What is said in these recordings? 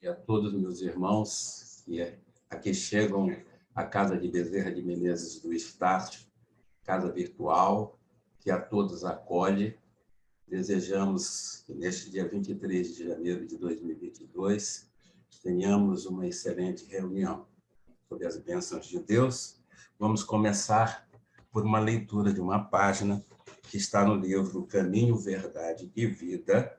E a todos meus irmãos que aqui chegam à Casa de Bezerra de Menezes do Estácio, casa virtual, que a todos acolhe. Desejamos que neste dia 23 de janeiro de 2022 tenhamos uma excelente reunião. Sob as bênçãos de Deus, vamos começar por uma leitura de uma página que está no livro Caminho, Verdade e Vida,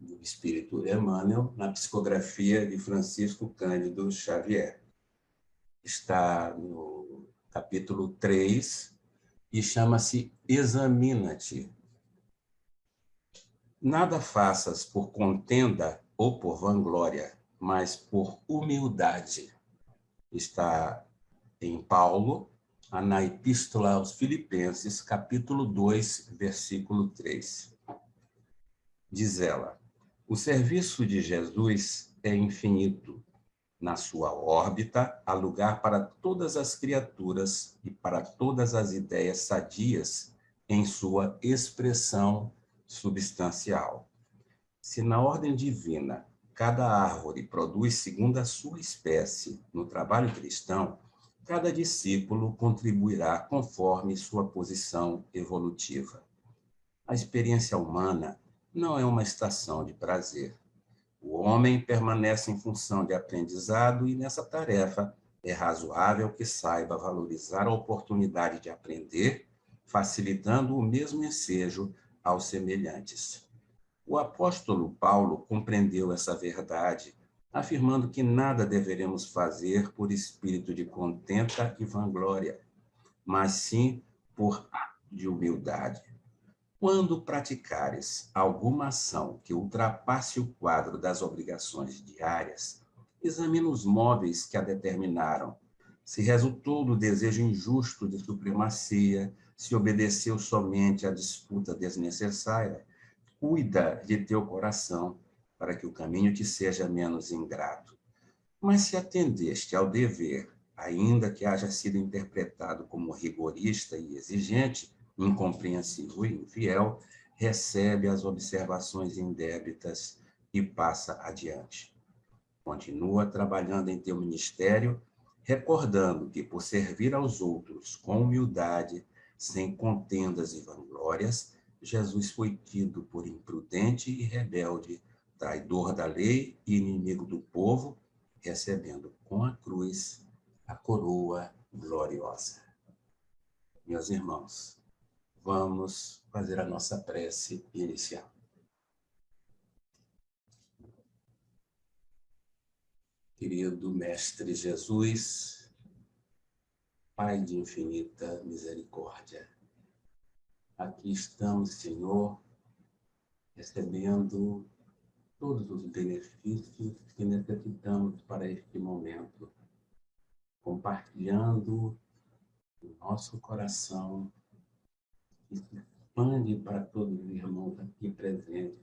do Espírito Emmanuel, na psicografia de Francisco Cândido Xavier. Está no capítulo 3 e chama-se Examina-te. Nada faças por contenda ou por vanglória, mas por humildade. Está em Paulo, na Epístola aos Filipenses, capítulo 2, versículo 3. Diz ela: o serviço de Jesus é infinito. Na sua órbita, há lugar para todas as criaturas e para todas as ideias sadias em sua expressão substancial. Se na ordem divina cada árvore produz segundo a sua espécie no trabalho cristão, cada discípulo contribuirá conforme sua posição evolutiva. A experiência humana não é uma estação de prazer. O homem permanece em função de aprendizado e, nessa tarefa, é razoável que saiba valorizar a oportunidade de aprender, facilitando o mesmo ensejo aos semelhantes. O apóstolo Paulo compreendeu essa verdade, afirmando que nada deveremos fazer por espírito de contenta e vanglória, mas sim por ato de humildade. Quando praticares alguma ação que ultrapasse o quadro das obrigações diárias, examina os móveis que a determinaram. Se resultou do desejo injusto de supremacia, se obedeceu somente à disputa desnecessária, cuida de teu coração para que o caminho te seja menos ingrato. Mas se atendeste ao dever, ainda que haja sido interpretado como rigorista e exigente, incompreensivo e infiel, recebe as observações indébitas e passa adiante. Continua trabalhando em teu ministério, recordando que, por servir aos outros com humildade, sem contendas e vanglórias, Jesus foi tido por imprudente e rebelde, traidor da lei e inimigo do povo, recebendo com a cruz a coroa gloriosa. Meus irmãos, vamos fazer a nossa prece inicial. Querido Mestre Jesus, Pai de infinita misericórdia, aqui estamos, Senhor, recebendo todos os benefícios que necessitamos para este momento, compartilhando o nosso coração que se expande para todos os irmãos aqui presentes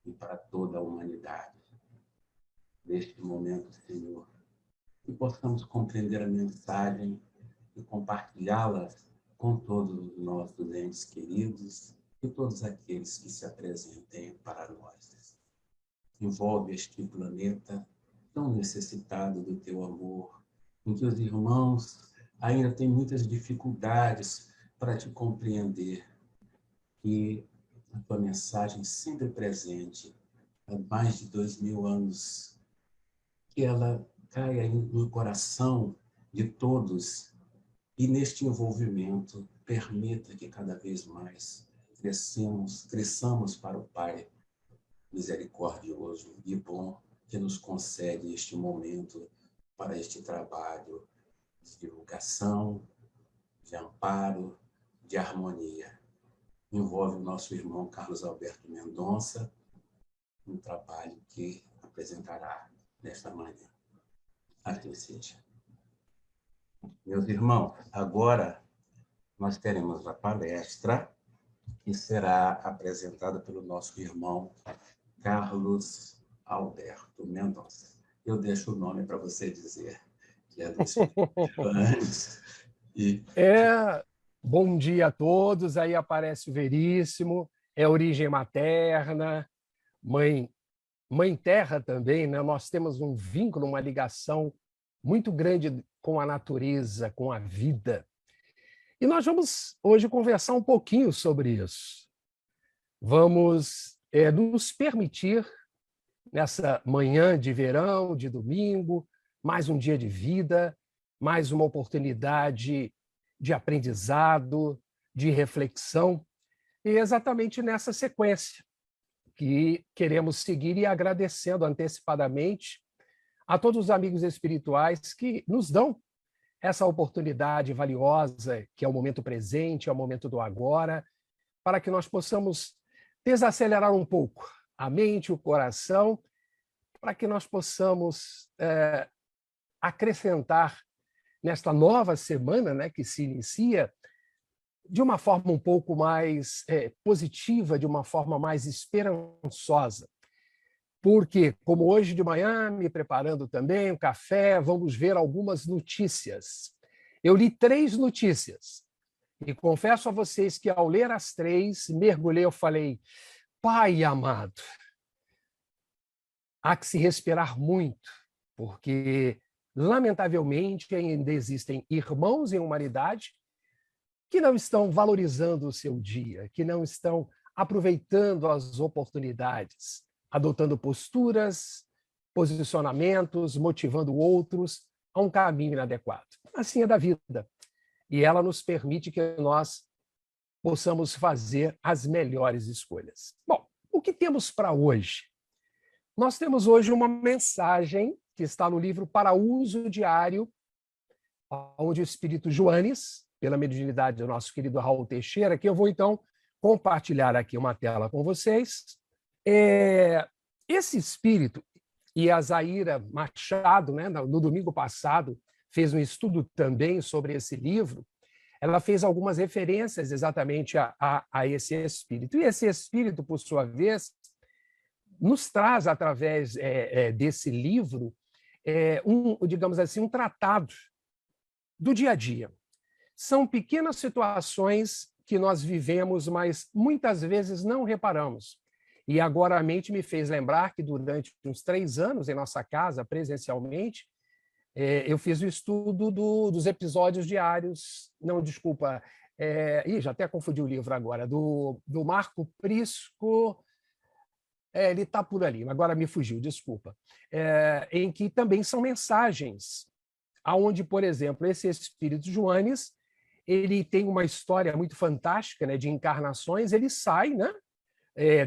e para toda a humanidade. Neste momento, Senhor, que possamos compreender a mensagem e compartilhá-la com todos os nossos entes queridos e todos aqueles que se apresentem para nós. Envolve este planeta tão necessitado do teu amor, em que os irmãos ainda têm muitas dificuldades para te compreender, e a tua mensagem sempre presente, há mais de 2000 anos, que ela caia no coração de todos e neste envolvimento permita que cada vez mais cresçamos para o Pai misericordioso e bom que nos concede este momento para este trabalho de divulgação, de amparo, de harmonia. Envolve o nosso irmão Carlos Alberto Mendonça, um trabalho que apresentará nesta manhã. Assim seja. Meus irmãos, agora nós teremos a palestra que será apresentada pelo nosso irmão Carlos Alberto Mendonça. Eu deixo o nome para você dizer, que é do Espírito antes. Bom dia a todos, aí aparece o Veríssimo, é origem materna, mãe Mãe Terra também, né? Nós temos um vínculo, uma ligação muito grande com a natureza, com a vida. E nós vamos hoje conversar um pouquinho sobre isso. Vamos nos permitir, nessa manhã de verão, de domingo, mais um dia de vida, mais uma oportunidade de aprendizado, de reflexão, e exatamente nessa sequência que queremos seguir e agradecendo antecipadamente a todos os amigos espirituais que nos dão essa oportunidade valiosa, que é o momento presente, é o momento do agora, para que nós possamos desacelerar um pouco a mente, o coração, para que nós possamos acrescentar nesta nova semana, né, que se inicia, de uma forma um pouco mais positiva, de uma forma mais esperançosa. Porque, como hoje de manhã, me preparando também um café, vamos ver algumas notícias. Eu li 3 notícias e confesso a vocês que, ao ler as 3, mergulhei, eu falei, Pai amado, há que se respirar muito, porque, lamentavelmente, ainda existem irmãos em humanidade que não estão valorizando o seu dia, que não estão aproveitando as oportunidades, adotando posturas, posicionamentos, motivando outros a um caminho inadequado. Assim é da vida. E ela nos permite que nós possamos fazer as melhores escolhas. Bom, o que temos para hoje? Nós temos hoje uma mensagem que está no livro Para Uso Diário, onde o Espírito Joanes, pela mediunidade do nosso querido Raul Teixeira, que eu vou, então, compartilhar aqui uma tela com vocês. Esse espírito, e a Zaira Machado, né, no domingo passado, fez um estudo também sobre esse livro, ela fez algumas referências exatamente a esse espírito. E esse espírito, por sua vez, nos traz, através desse livro, digamos assim, um tratado do dia a dia. São pequenas situações que nós vivemos, mas muitas vezes não reparamos. E agora a mente me fez lembrar que durante uns 3 anos em nossa casa, presencialmente, eu fiz o estudo dos episódios diários, não, desculpa, já até confundi o livro agora, do Marco Prisco, ele está por ali, agora me fugiu, desculpa, em que também são mensagens, aonde, por exemplo, esse espírito Joanes, ele tem uma história muito fantástica, né, de encarnações, ele sai, né,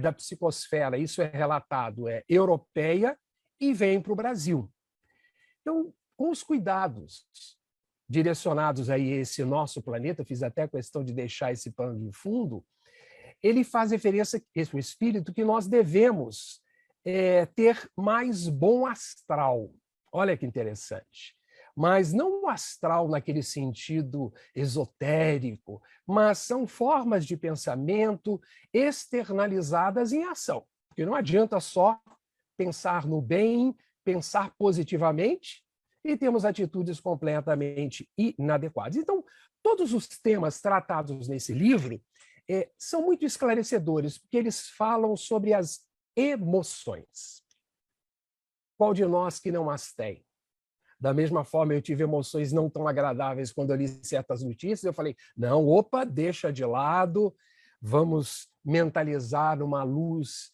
da psicosfera, isso é relatado, europeia, e vem para o Brasil. Então, com os cuidados direcionados a esse nosso planeta, fiz até questão de deixar esse pano de fundo, ele faz referência, esse espírito, que nós devemos ter mais bom astral. Olha que interessante. Mas não o astral naquele sentido esotérico, mas são formas de pensamento externalizadas em ação. Porque não adianta só pensar no bem, pensar positivamente, e temos atitudes completamente inadequadas. Então, todos os temas tratados nesse livro são muito esclarecedores, porque eles falam sobre as emoções. Qual de nós que não as tem? Da mesma forma, eu tive emoções não tão agradáveis quando eu li certas notícias. Eu falei, não, opa, deixa de lado, vamos mentalizar uma luz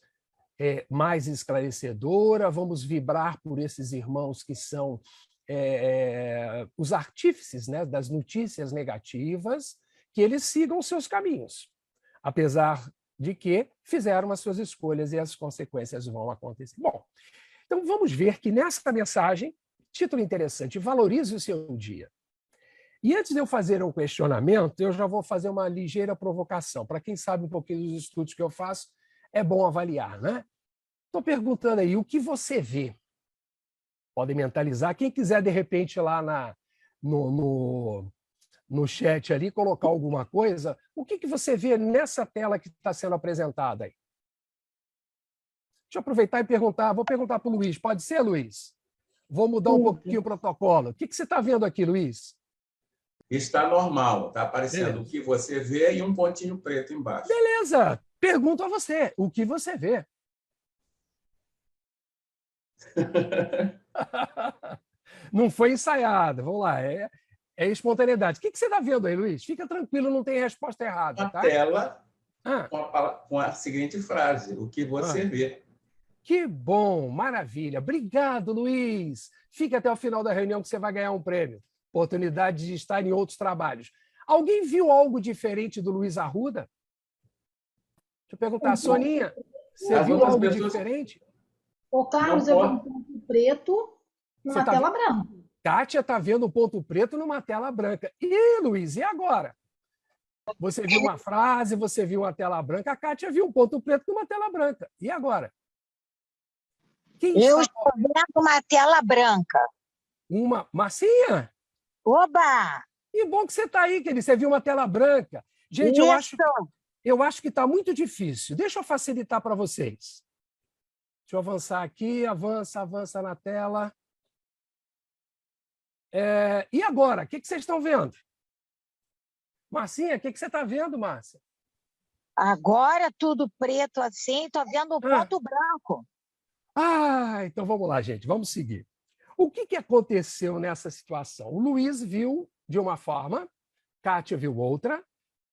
mais esclarecedora, vamos vibrar por esses irmãos que são os artífices, né, das notícias negativas, que eles sigam seus caminhos, apesar de que fizeram as suas escolhas e as consequências vão acontecer. Bom, então vamos ver que nessa mensagem, título interessante, valorize o seu dia. E antes de eu fazer um questionamento, eu já vou fazer uma ligeira provocação. Para quem sabe um pouquinho dos estudos que eu faço, é bom avaliar, né? Estou perguntando aí, o que você vê? Podem mentalizar. Quem quiser, de repente, lá no chat ali, colocar alguma coisa, o que você vê nessa tela que está sendo apresentada aí? Deixa eu aproveitar e perguntar, vou perguntar para o Luiz. Pode ser, Luiz? Vou mudar um pouquinho o protocolo. O que você está vendo aqui, Luiz? Está normal, está aparecendo o que você vê e um pontinho preto embaixo. Beleza, pergunto a você, o que você vê? Não foi ensaiada. Vamos lá, é espontaneidade. O que você está vendo aí, Luiz? Fica tranquilo, não tem resposta errada, Uma tá? tela Ah, com a seguinte frase: o que você vê. que bom, maravilha. Obrigado, Luiz. Fique até o final da reunião que você vai ganhar um prêmio. Oportunidade de estar em outros trabalhos. Alguém viu algo diferente do Luiz Arruda? Deixa eu perguntar. Soninha, você As viu outras algo pessoas diferente? Ô, Carlos, não eu vi um podem. ponto preto Você numa tá tela branca. Kátia está vendo um ponto preto numa tela branca. E, Luiz, e agora? Você viu uma frase, você viu uma tela branca, a Kátia viu um ponto preto numa tela branca. E agora? Quem Eu está... estou vendo uma tela branca. Uma Marcinha? Oba! Que bom que você está aí, querido. Você viu uma tela branca. Gente, Isso! eu acho que está muito difícil. Deixa eu facilitar para vocês. Deixa eu avançar aqui. Avança na tela. E agora? O que vocês estão vendo? Marcinha, o que você está vendo, Márcia? Agora tudo preto assim, estou vendo um ponto branco. Então vamos lá, gente. Vamos seguir. O que aconteceu nessa situação? O Luiz viu de uma forma, Kátia viu outra,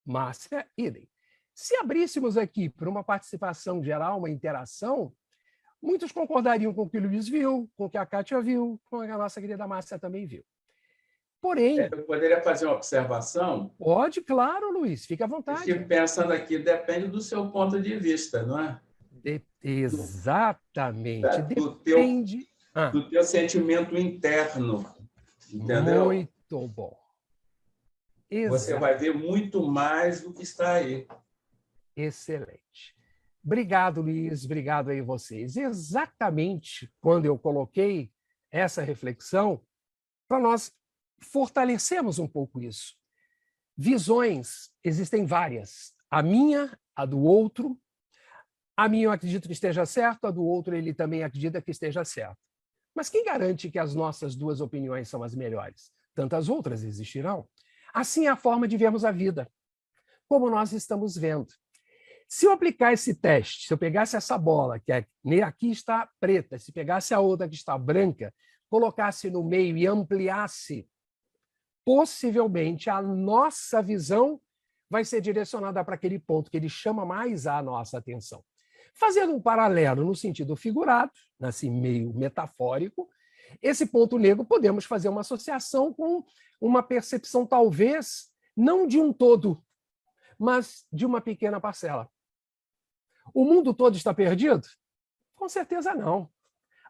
Márcia, idem. Se abríssemos aqui para uma participação geral, uma interação, muitos concordariam com o que o Luiz viu, com o que a Kátia viu, com o que a nossa querida Márcia também viu. Porém... Eu poderia fazer uma observação? Pode, claro, Luiz, fica à vontade. Estive pensando aqui, depende do seu ponto de vista, não é? Exatamente. Depende... Do teu sentimento interno, entendeu? Muito bom. Você vai ver muito mais do que está aí. Excelente. Obrigado, Luiz. Obrigado aí vocês. Exatamente quando eu coloquei essa reflexão, para nós fortalecermos um pouco isso. Visões existem várias. A minha, a do outro. A minha eu acredito que esteja certo, a do outro ele também acredita que esteja certo. Mas quem garante que as nossas duas opiniões são as melhores? Tantas outras existirão. Assim é a forma de vermos a vida, como nós estamos vendo. Se eu aplicar esse teste, se eu pegasse essa bola, que aqui está preta, se pegasse a outra que está branca, colocasse no meio e ampliasse, possivelmente a nossa visão vai ser direcionada para aquele ponto que ele chama mais a nossa atenção. Fazendo um paralelo no sentido figurado, assim, meio metafórico, esse ponto negro podemos fazer uma associação com uma percepção, talvez, não de um todo, mas de uma pequena parcela. O mundo todo está perdido? Com certeza não.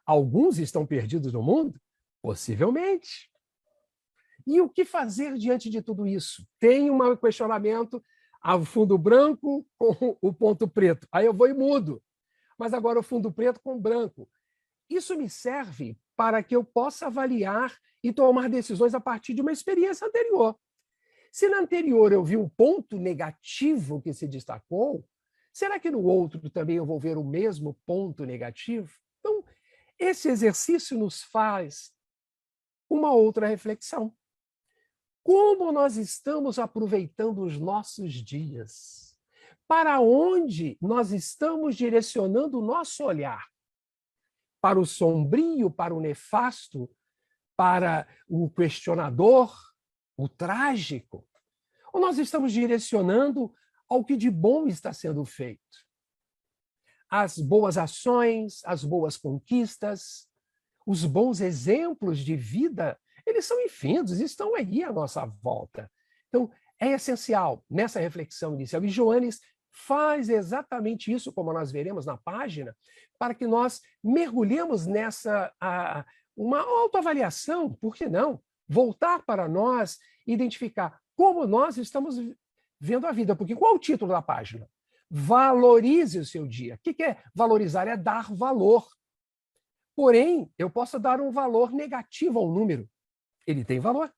Alguns estão perdidos no mundo? Possivelmente. E o que fazer diante de tudo isso? Tem um questionamento, o fundo branco com o ponto preto. Aí eu vou e mudo. Mas agora o fundo preto com branco. Isso me serve para que eu possa avaliar e tomar decisões a partir de uma experiência anterior. Se na anterior eu vi um ponto negativo que se destacou, será que no outro também eu vou ver o mesmo ponto negativo? Então, esse exercício nos faz uma outra reflexão. Como nós estamos aproveitando os nossos dias? Para onde nós estamos direcionando o nosso olhar? Para o sombrio, para o nefasto, para o questionador, o trágico? Ou nós estamos direcionando ao que de bom está sendo feito? As boas ações, as boas conquistas, os bons exemplos de vida, eles são infinitos, estão aí à nossa volta. Então, é essencial nessa reflexão inicial. E Joanes faz exatamente isso, como nós veremos na página, para que nós mergulhemos nessa uma autoavaliação, por que não? Voltar para nós, identificar como nós estamos vendo a vida. Porque qual é o título da página? Valorize o seu dia. O que é valorizar? É dar valor. Porém, eu posso dar um valor negativo ao número. Ele tem valor.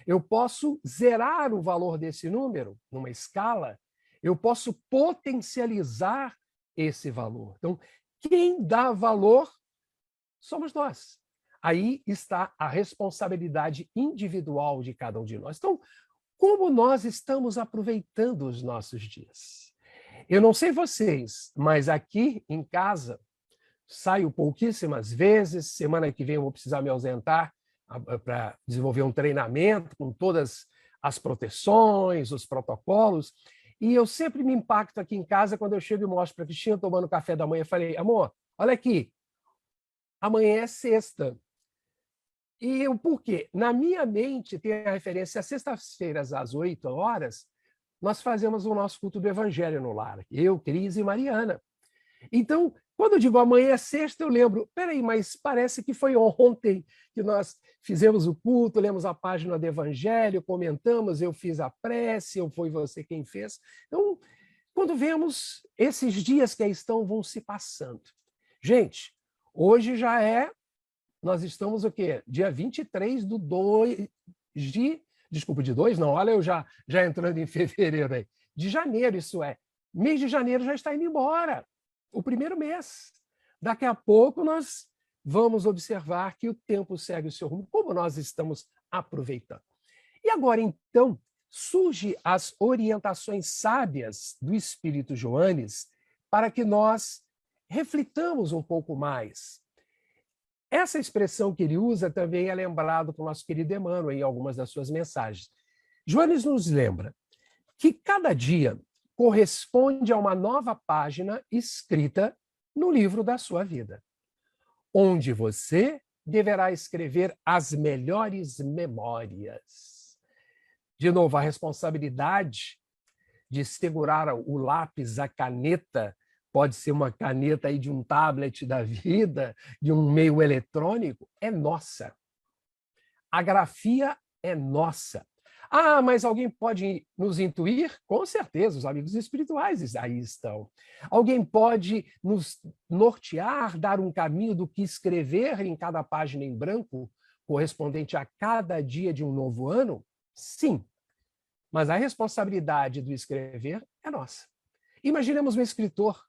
Eu posso zerar o valor desse número numa escala. Eu posso potencializar esse valor. Então, quem dá valor somos nós. Aí está a responsabilidade individual de cada um de nós. Então, como nós estamos aproveitando os nossos dias? Eu não sei vocês, mas aqui em casa saio pouquíssimas vezes. Semana que vem eu vou precisar me ausentar para desenvolver um treinamento com todas as proteções, os protocolos. E eu sempre me impacto aqui em casa quando eu chego e mostro para a Cristina tomando café da manhã. Eu falei, amor, olha aqui, amanhã é sexta. E o porquê? Na minha mente tem a referência às sextas-feiras, às 8 horas, nós fazemos o nosso culto do Evangelho no lar. Eu, Cris e Mariana. Então, quando eu digo amanhã é sexta, eu lembro, peraí, mas parece que foi ontem que nós fizemos o culto, lemos a página do Evangelho, comentamos, eu fiz a prece, ou foi você quem fez. Então, quando vemos, esses dias que aí estão vão se passando. Gente, hoje já nós estamos o quê? Dia 23 do 2 de... Desculpa, de 2? Não, olha eu já entrando em fevereiro aí. De janeiro, isso é. Mês de janeiro já está indo embora. O primeiro mês. Daqui a pouco nós vamos observar que o tempo segue o seu rumo, como nós estamos aproveitando. E agora, então, surgem as orientações sábias do Espírito Joanes para que nós reflitamos um pouco mais. Essa expressão que ele usa também é lembrado por nosso querido Emmanuel em algumas das suas mensagens. Joanes nos lembra que cada dia corresponde a uma nova página escrita no livro da sua vida, onde você deverá escrever as melhores memórias. De novo, a responsabilidade de segurar o lápis, a caneta, pode ser uma caneta aí de um tablet da vida, de um meio eletrônico, é nossa. A grafia é nossa. Ah, mas alguém pode nos intuir? Com certeza, os amigos espirituais aí estão. Alguém pode nos nortear, dar um caminho do que escrever em cada página em branco, correspondente a cada dia de um novo ano? Sim. Mas a responsabilidade do escrever é nossa. Imaginemos um escritor.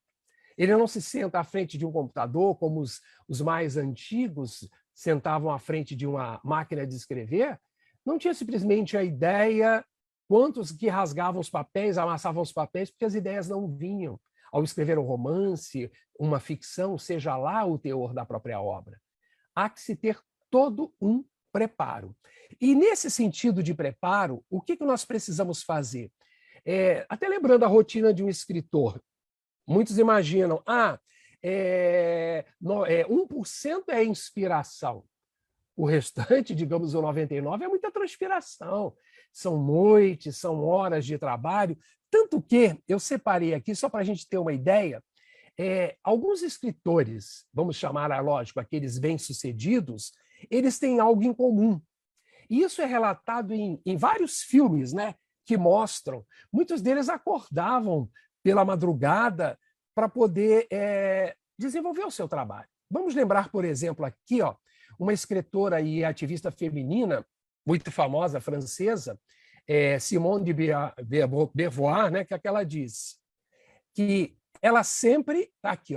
Ele não se senta à frente de um computador, como os mais antigos sentavam à frente de uma máquina de escrever. Não tinha simplesmente a ideia, quantos que rasgavam os papéis, amassavam os papéis, porque as ideias não vinham ao escrever um romance, uma ficção, seja lá o teor da própria obra. Há que se ter todo um preparo. E nesse sentido de preparo, o que nós precisamos fazer? Até lembrando a rotina de um escritor, muitos imaginam, 1% é inspiração. O restante, digamos, o 99%, é muita transpiração. São noites, são horas de trabalho. Tanto que eu separei aqui, só para a gente ter uma ideia, alguns escritores, vamos chamar, lógico, aqueles bem-sucedidos, eles têm algo em comum. E isso é relatado em vários filmes, né, que mostram. Muitos deles acordavam pela madrugada para poder desenvolver o seu trabalho. Vamos lembrar, por exemplo, aqui, uma escritora e ativista feminina muito famosa, francesa, Simone de Beauvoir, né, que ela diz que ela sempre, aqui,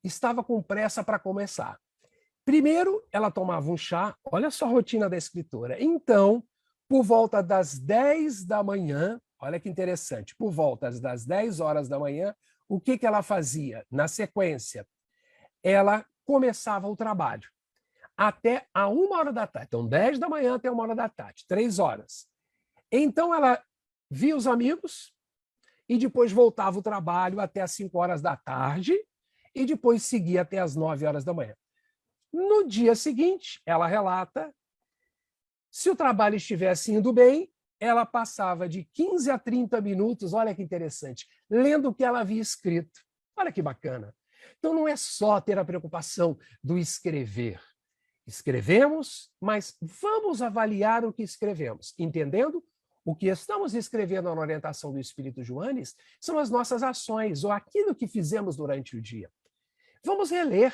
estava com pressa para começar. Primeiro, ela tomava um chá, olha só a rotina da escritora. Então, por volta das 10 da manhã, olha que interessante, por volta das 10 horas da manhã, o que ela fazia? Na sequência, ela começava o trabalho até a 1h da tarde. Então, 10 da manhã até 1h da tarde, 3 horas. Então, ela via os amigos e depois voltava o trabalho até as 5 horas da tarde e depois seguia até as 9 horas da manhã. No dia seguinte, ela relata, se o trabalho estivesse indo bem, ela passava de 15 a 30 minutos, olha que interessante, lendo o que ela havia escrito. Olha que bacana. Então, não é só ter a preocupação do escrever. Escrevemos, mas vamos avaliar o que escrevemos, entendendo o que estamos escrevendo na orientação do Espírito Joanes são as nossas ações ou aquilo que fizemos durante o dia. Vamos reler.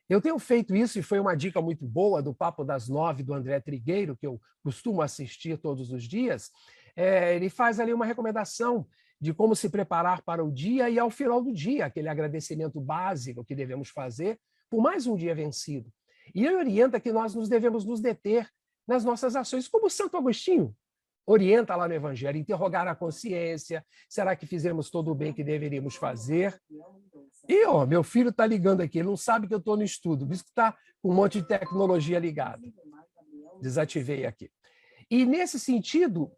Eu tenho feito isso e foi uma dica muito boa do Papo das 9 do André Trigueiro, que eu costumo assistir todos os dias. Ele faz ali uma recomendação de como se preparar para o dia e ao final do dia, aquele agradecimento básico que devemos fazer por mais um dia vencido. E ele orienta que nós devemos nos deter nas nossas ações, como Santo Agostinho orienta lá no Evangelho, interrogar a consciência, será que fizemos todo o bem que deveríamos fazer? E, ó, meu filho está ligando aqui, ele não sabe que eu estou no estudo, por isso que está com um monte de tecnologia ligada. Desativei aqui. E, nesse sentido,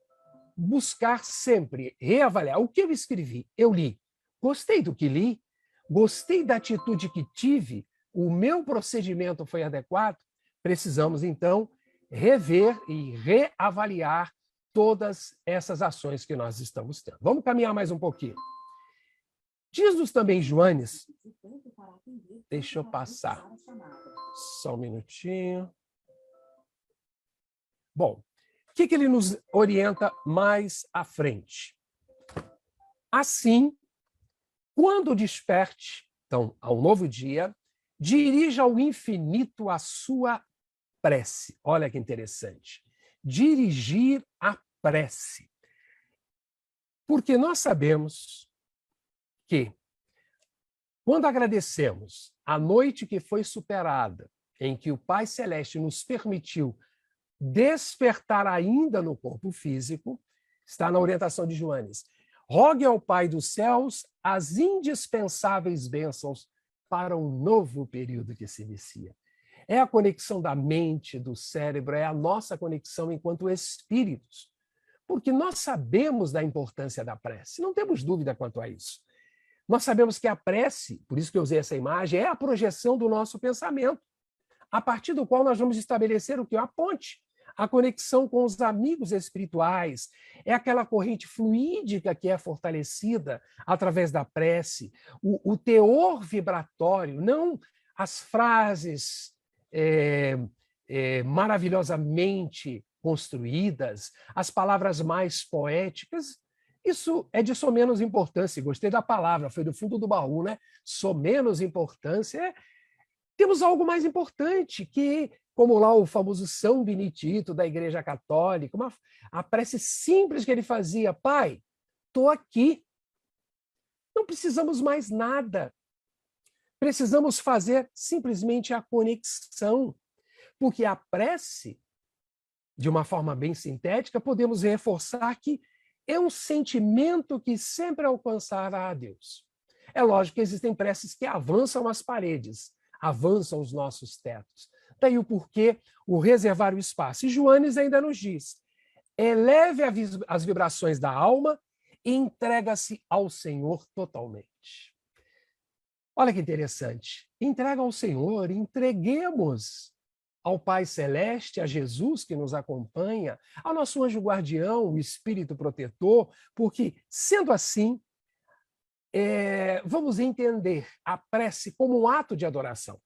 buscar sempre reavaliar. O que eu escrevi? Eu li. Gostei do que li, gostei da atitude que tive, o meu procedimento foi adequado. Precisamos, então, rever e reavaliar todas essas ações que nós estamos tendo. Vamos caminhar mais um pouquinho. Diz-nos também Joanes, deixa eu passar só um minutinho. Bom, o que ele nos orienta mais à frente? Assim, quando desperte, então, ao novo dia, dirija ao infinito a sua prece. Olha que interessante. Dirigir a prece. Porque nós sabemos que, quando agradecemos a noite que foi superada, em que o Pai Celeste nos permitiu despertar ainda no corpo físico, está na orientação de Joanes. Rogue ao Pai dos céus as indispensáveis bênçãos para um novo período que se inicia. É a conexão da mente, do cérebro, é a nossa conexão enquanto espíritos. Porque nós sabemos da importância da prece, não temos dúvida quanto a isso. Nós sabemos que a prece, por isso que eu usei essa imagem, é a projeção do nosso pensamento, a partir do qual nós vamos estabelecer o que? A ponte, a conexão com os amigos espirituais, é aquela corrente fluídica que é fortalecida através da prece, o teor vibratório, não as frases maravilhosamente construídas, as palavras mais poéticas. Isso é de somenos importância. Gostei da palavra, foi do fundo do baú, né? Somenos importância. Temos algo mais importante, que, como lá o famoso São Benedito da Igreja Católica, a prece simples que ele fazia: Pai, estou aqui. Não precisamos mais nada. Precisamos fazer simplesmente a conexão. Porque a prece, de uma forma bem sintética, podemos reforçar que é um sentimento que sempre alcançará a Deus. É lógico que existem preces que avançam as paredes, avançam os nossos tetos. Daí o porquê, o reservar o espaço. E Joanes ainda nos diz: eleve as vibrações da alma e entrega-se ao Senhor totalmente. Olha que interessante. Entrega ao Senhor, entreguemos ao Pai Celeste, a Jesus que nos acompanha, ao nosso anjo guardião, o Espírito protetor, porque, sendo assim, vamos entender a prece como um ato de adoração.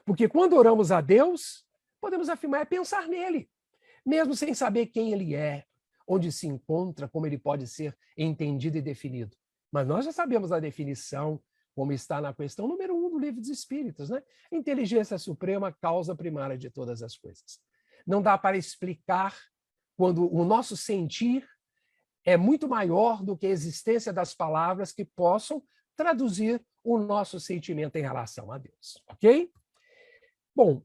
Porque quando oramos a Deus, podemos afirmar, é pensar nele, mesmo sem saber quem ele é, onde se encontra, como ele pode ser entendido e definido. Mas nós já sabemos a definição, como está na questão número 1 do Livro dos Espíritos, né? Inteligência suprema, causa primária de todas as coisas. Não dá para explicar quando o nosso sentir é muito maior do que a existência das palavras que possam traduzir o nosso sentimento em relação a Deus, ok? Bom,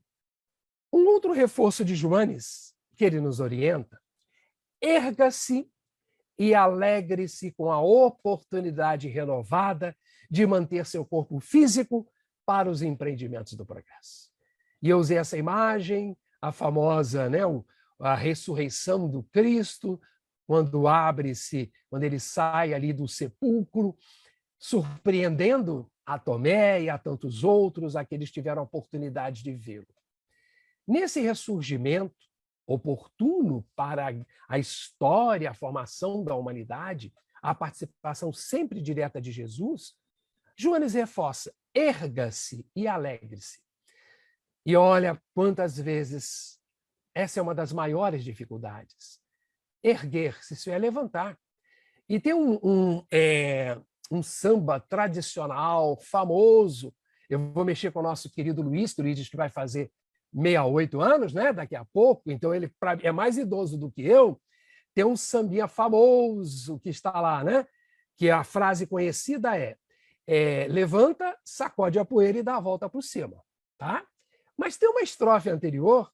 um outro reforço de Joanes, que ele nos orienta: erga-se e alegre-se com a oportunidade renovada de manter seu corpo físico para os empreendimentos do progresso. E eu usei essa imagem, a famosa, né, a ressurreição do Cristo, quando ele sai ali do sepulcro, surpreendendo a Tomé e a tantos outros, aqueles que tiveram a oportunidade de vê-lo. Nesse ressurgimento, oportuno para a história, a formação da humanidade, a participação sempre direta de Jesus, Joanes reforça: erga-se e alegre-se. E olha quantas vezes essa é uma das maiores dificuldades. Erguer-se, isso é levantar. E tem um samba tradicional, famoso. Eu vou mexer com o nosso querido Luiz Turídides, que vai fazer 68 anos, né? Daqui a pouco, então ele é mais idoso do que eu. Tem um sambinha famoso que está lá, né? Que a frase conhecida levanta, sacode a poeira e dá a volta por cima, tá? Mas tem uma estrofe anterior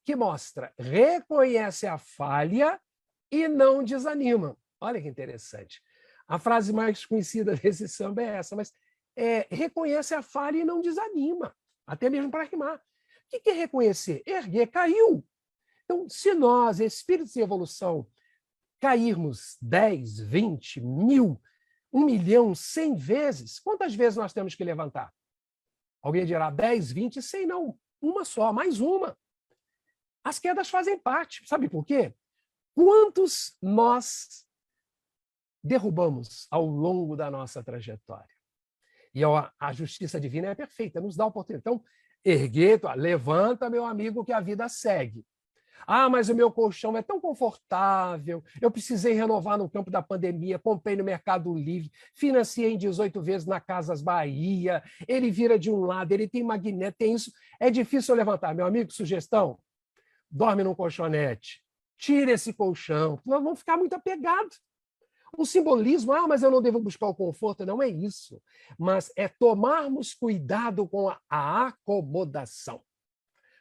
que mostra: reconhece a falha e não desanima. Olha que interessante. A frase mais conhecida desse samba é essa, mas reconhece a falha e não desanima, até mesmo para rimar. O que é reconhecer? Erguer, caiu. Então, se nós, espíritos em evolução, cairmos 10, 20, 1000, 1 milhão, 100 vezes, quantas vezes nós temos que levantar? Alguém dirá 10, 20, 100, não. Uma só, mais uma. As quedas fazem parte. Sabe por quê? Quantos nós derrubamos ao longo da nossa trajetória? E a justiça divina é perfeita, nos dá a oportunidade. Então, erguer, levanta, meu amigo, que a vida segue. Ah, mas o meu colchão é tão confortável, eu precisei renovar no campo da pandemia, comprei no Mercado Livre, financiei em 18 vezes na Casas Bahia, ele vira de um lado, ele tem magneto, tem isso. É difícil eu levantar. Meu amigo, sugestão, dorme num colchonete, tira esse colchão, nós vamos ficar muito apegados. O simbolismo, mas eu não devo buscar o conforto, não é isso. Mas é tomarmos cuidado com a acomodação.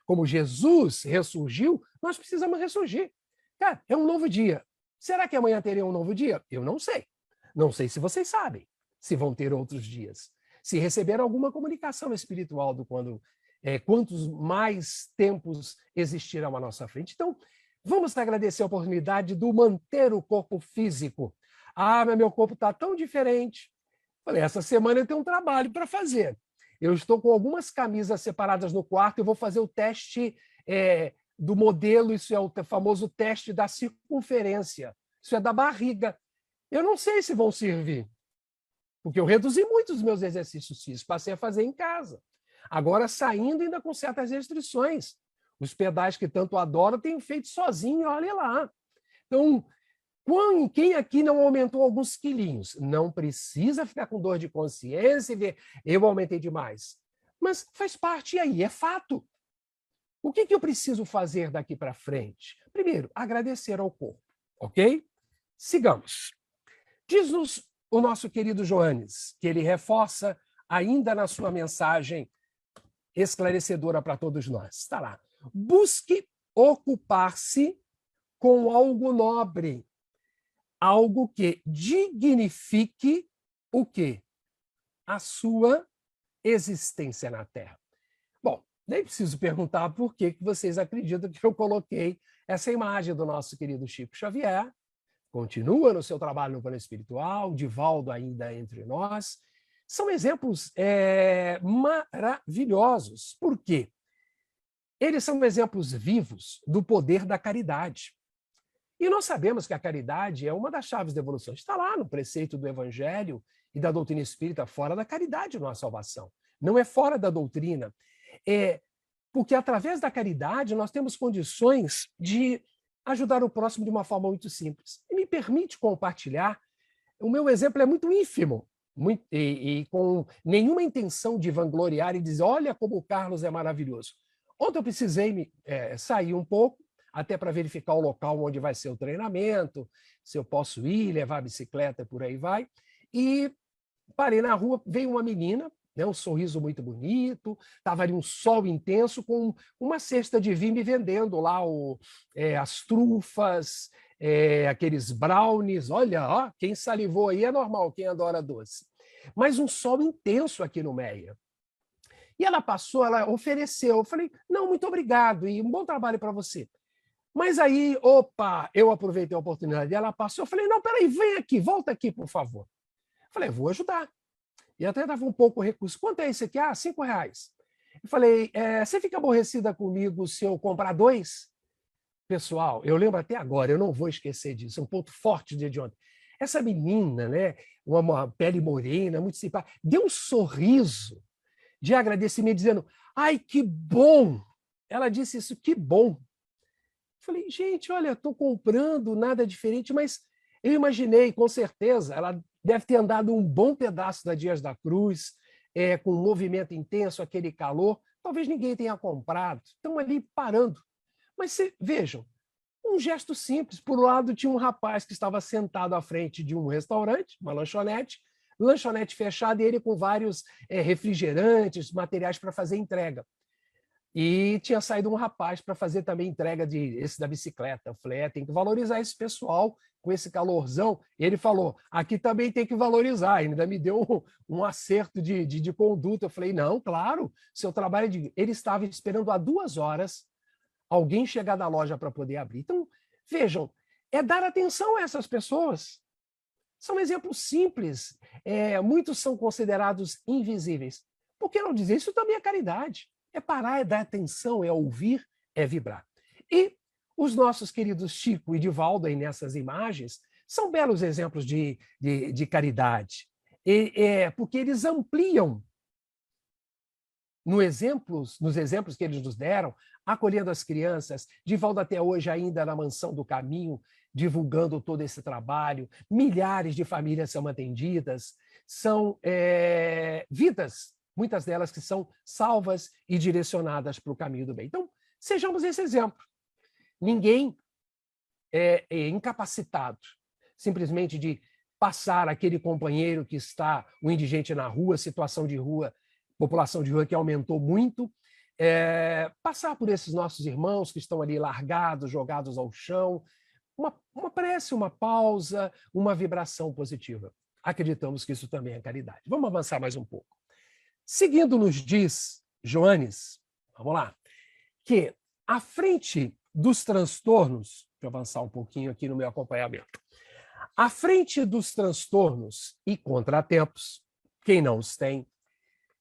Como Jesus ressurgiu, nós precisamos ressurgir. Cara, é um novo dia. Será que amanhã teremos um novo dia? Eu não sei. Não sei se vocês sabem se vão ter outros dias. Se receberam alguma comunicação espiritual do quantos mais tempos existirão à nossa frente. Então, vamos agradecer a oportunidade de manter o corpo físico. Ah, mas meu corpo está tão diferente. Falei, essa semana eu tenho um trabalho para fazer. Eu estou com algumas camisas separadas no quarto e vou fazer o teste do modelo, isso é o famoso teste da circunferência. Isso é da barriga. Eu não sei se vão servir, porque eu reduzi muito os meus exercícios físicos, passei a fazer em casa. Agora, saindo ainda com certas restrições. Os pedais que tanto adoro, tenho feito sozinho, olha lá. Então, quem aqui não aumentou alguns quilinhos? Não precisa ficar com dor de consciência e ver, eu aumentei demais. Mas faz parte, e aí, é fato. O que eu preciso fazer daqui para frente? Primeiro, agradecer ao corpo, ok? Sigamos. Diz-nos o nosso querido Joanes, que ele reforça ainda na sua mensagem esclarecedora para todos nós. Está lá. Busque ocupar-se com algo nobre, algo que dignifique o quê? A sua existência na Terra. Bom, nem preciso perguntar por que vocês acreditam que eu coloquei essa imagem do nosso querido Chico Xavier. Continua no seu trabalho no plano espiritual, Divaldo ainda entre nós. São exemplos maravilhosos. Por quê? Eles são exemplos vivos do poder da caridade. E nós sabemos que a caridade é uma das chaves da evolução. Está lá no preceito do Evangelho e da doutrina espírita, fora da caridade não há salvação. Não é fora da doutrina. Porque através da caridade nós temos condições de ajudar o próximo de uma forma muito simples. E me permite compartilhar, o meu exemplo é muito ínfimo, e com nenhuma intenção de vangloriar e dizer, olha como o Carlos é maravilhoso. Ontem eu precisei sair um pouco, até para verificar o local onde vai ser o treinamento, se eu posso ir, levar a bicicleta, por aí vai. E parei na rua, veio uma menina, um sorriso muito bonito, estava ali um sol intenso, com uma cesta de vinho me vendendo lá as trufas, aqueles brownies. Olha, quem salivou aí é normal, quem adora doce. Mas um sol intenso aqui no Meia. E ela passou, ela ofereceu. Eu falei, não, muito obrigado e um bom trabalho para você. Mas aí, eu aproveitei a oportunidade, ela passou, eu falei, não, peraí, vem aqui, volta aqui, por favor. Eu falei, vou ajudar. E até dava um pouco recurso. Quanto é isso aqui? R$5. Eu falei, você fica aborrecida comigo se eu comprar 2? Pessoal, eu lembro até agora, eu não vou esquecer disso, é um ponto forte do dia de ontem. Essa menina, né, uma pele morena, muito simpática, deu um sorriso de agradecimento, dizendo, ai, que bom! Ela disse isso, que bom! Falei, gente, olha, estou comprando nada diferente, mas eu imaginei, com certeza, ela deve ter andado um bom pedaço da Dias da Cruz, com um movimento intenso, aquele calor. Talvez ninguém tenha comprado. Estão ali parando. Mas vejam, um gesto simples. Por um lado, tinha um rapaz que estava sentado à frente de um restaurante, uma lanchonete fechada, e ele com vários refrigerantes, materiais para fazer entrega. E tinha saído um rapaz para fazer também entrega esse da bicicleta. Eu falei, tem que valorizar esse pessoal com esse calorzão. E ele falou, aqui também tem que valorizar. Ele ainda me deu um acerto de conduta. Eu falei, não, claro, seu trabalho é de... Ele estava esperando há 2 horas alguém chegar da loja para poder abrir. Então, vejam, é dar atenção a essas pessoas. São exemplos simples. Muitos são considerados invisíveis. Por que não dizer? Isso também é caridade. É parar, é dar atenção, é ouvir, é vibrar. E os nossos queridos Chico e Divaldo, aí nessas imagens, são belos exemplos de caridade. Porque eles ampliam nos exemplos que eles nos deram, acolhendo as crianças, Divaldo até hoje ainda na Mansão do Caminho, divulgando todo esse trabalho, milhares de famílias são atendidas, são vidas, muitas delas que são salvas e direcionadas para o caminho do bem. Então, sejamos esse exemplo. Ninguém é incapacitado simplesmente de passar aquele companheiro que está, o indigente na rua, situação de rua, população de rua que aumentou muito, passar por esses nossos irmãos que estão ali largados, jogados ao chão, uma prece, uma pausa, uma vibração positiva. Acreditamos que isso também é caridade. Vamos avançar mais um pouco. Seguindo nos diz Joanes, vamos lá, que à frente dos transtornos, deixa eu avançar um pouquinho aqui no meu acompanhamento, à frente dos transtornos e contratempos, quem não os tem,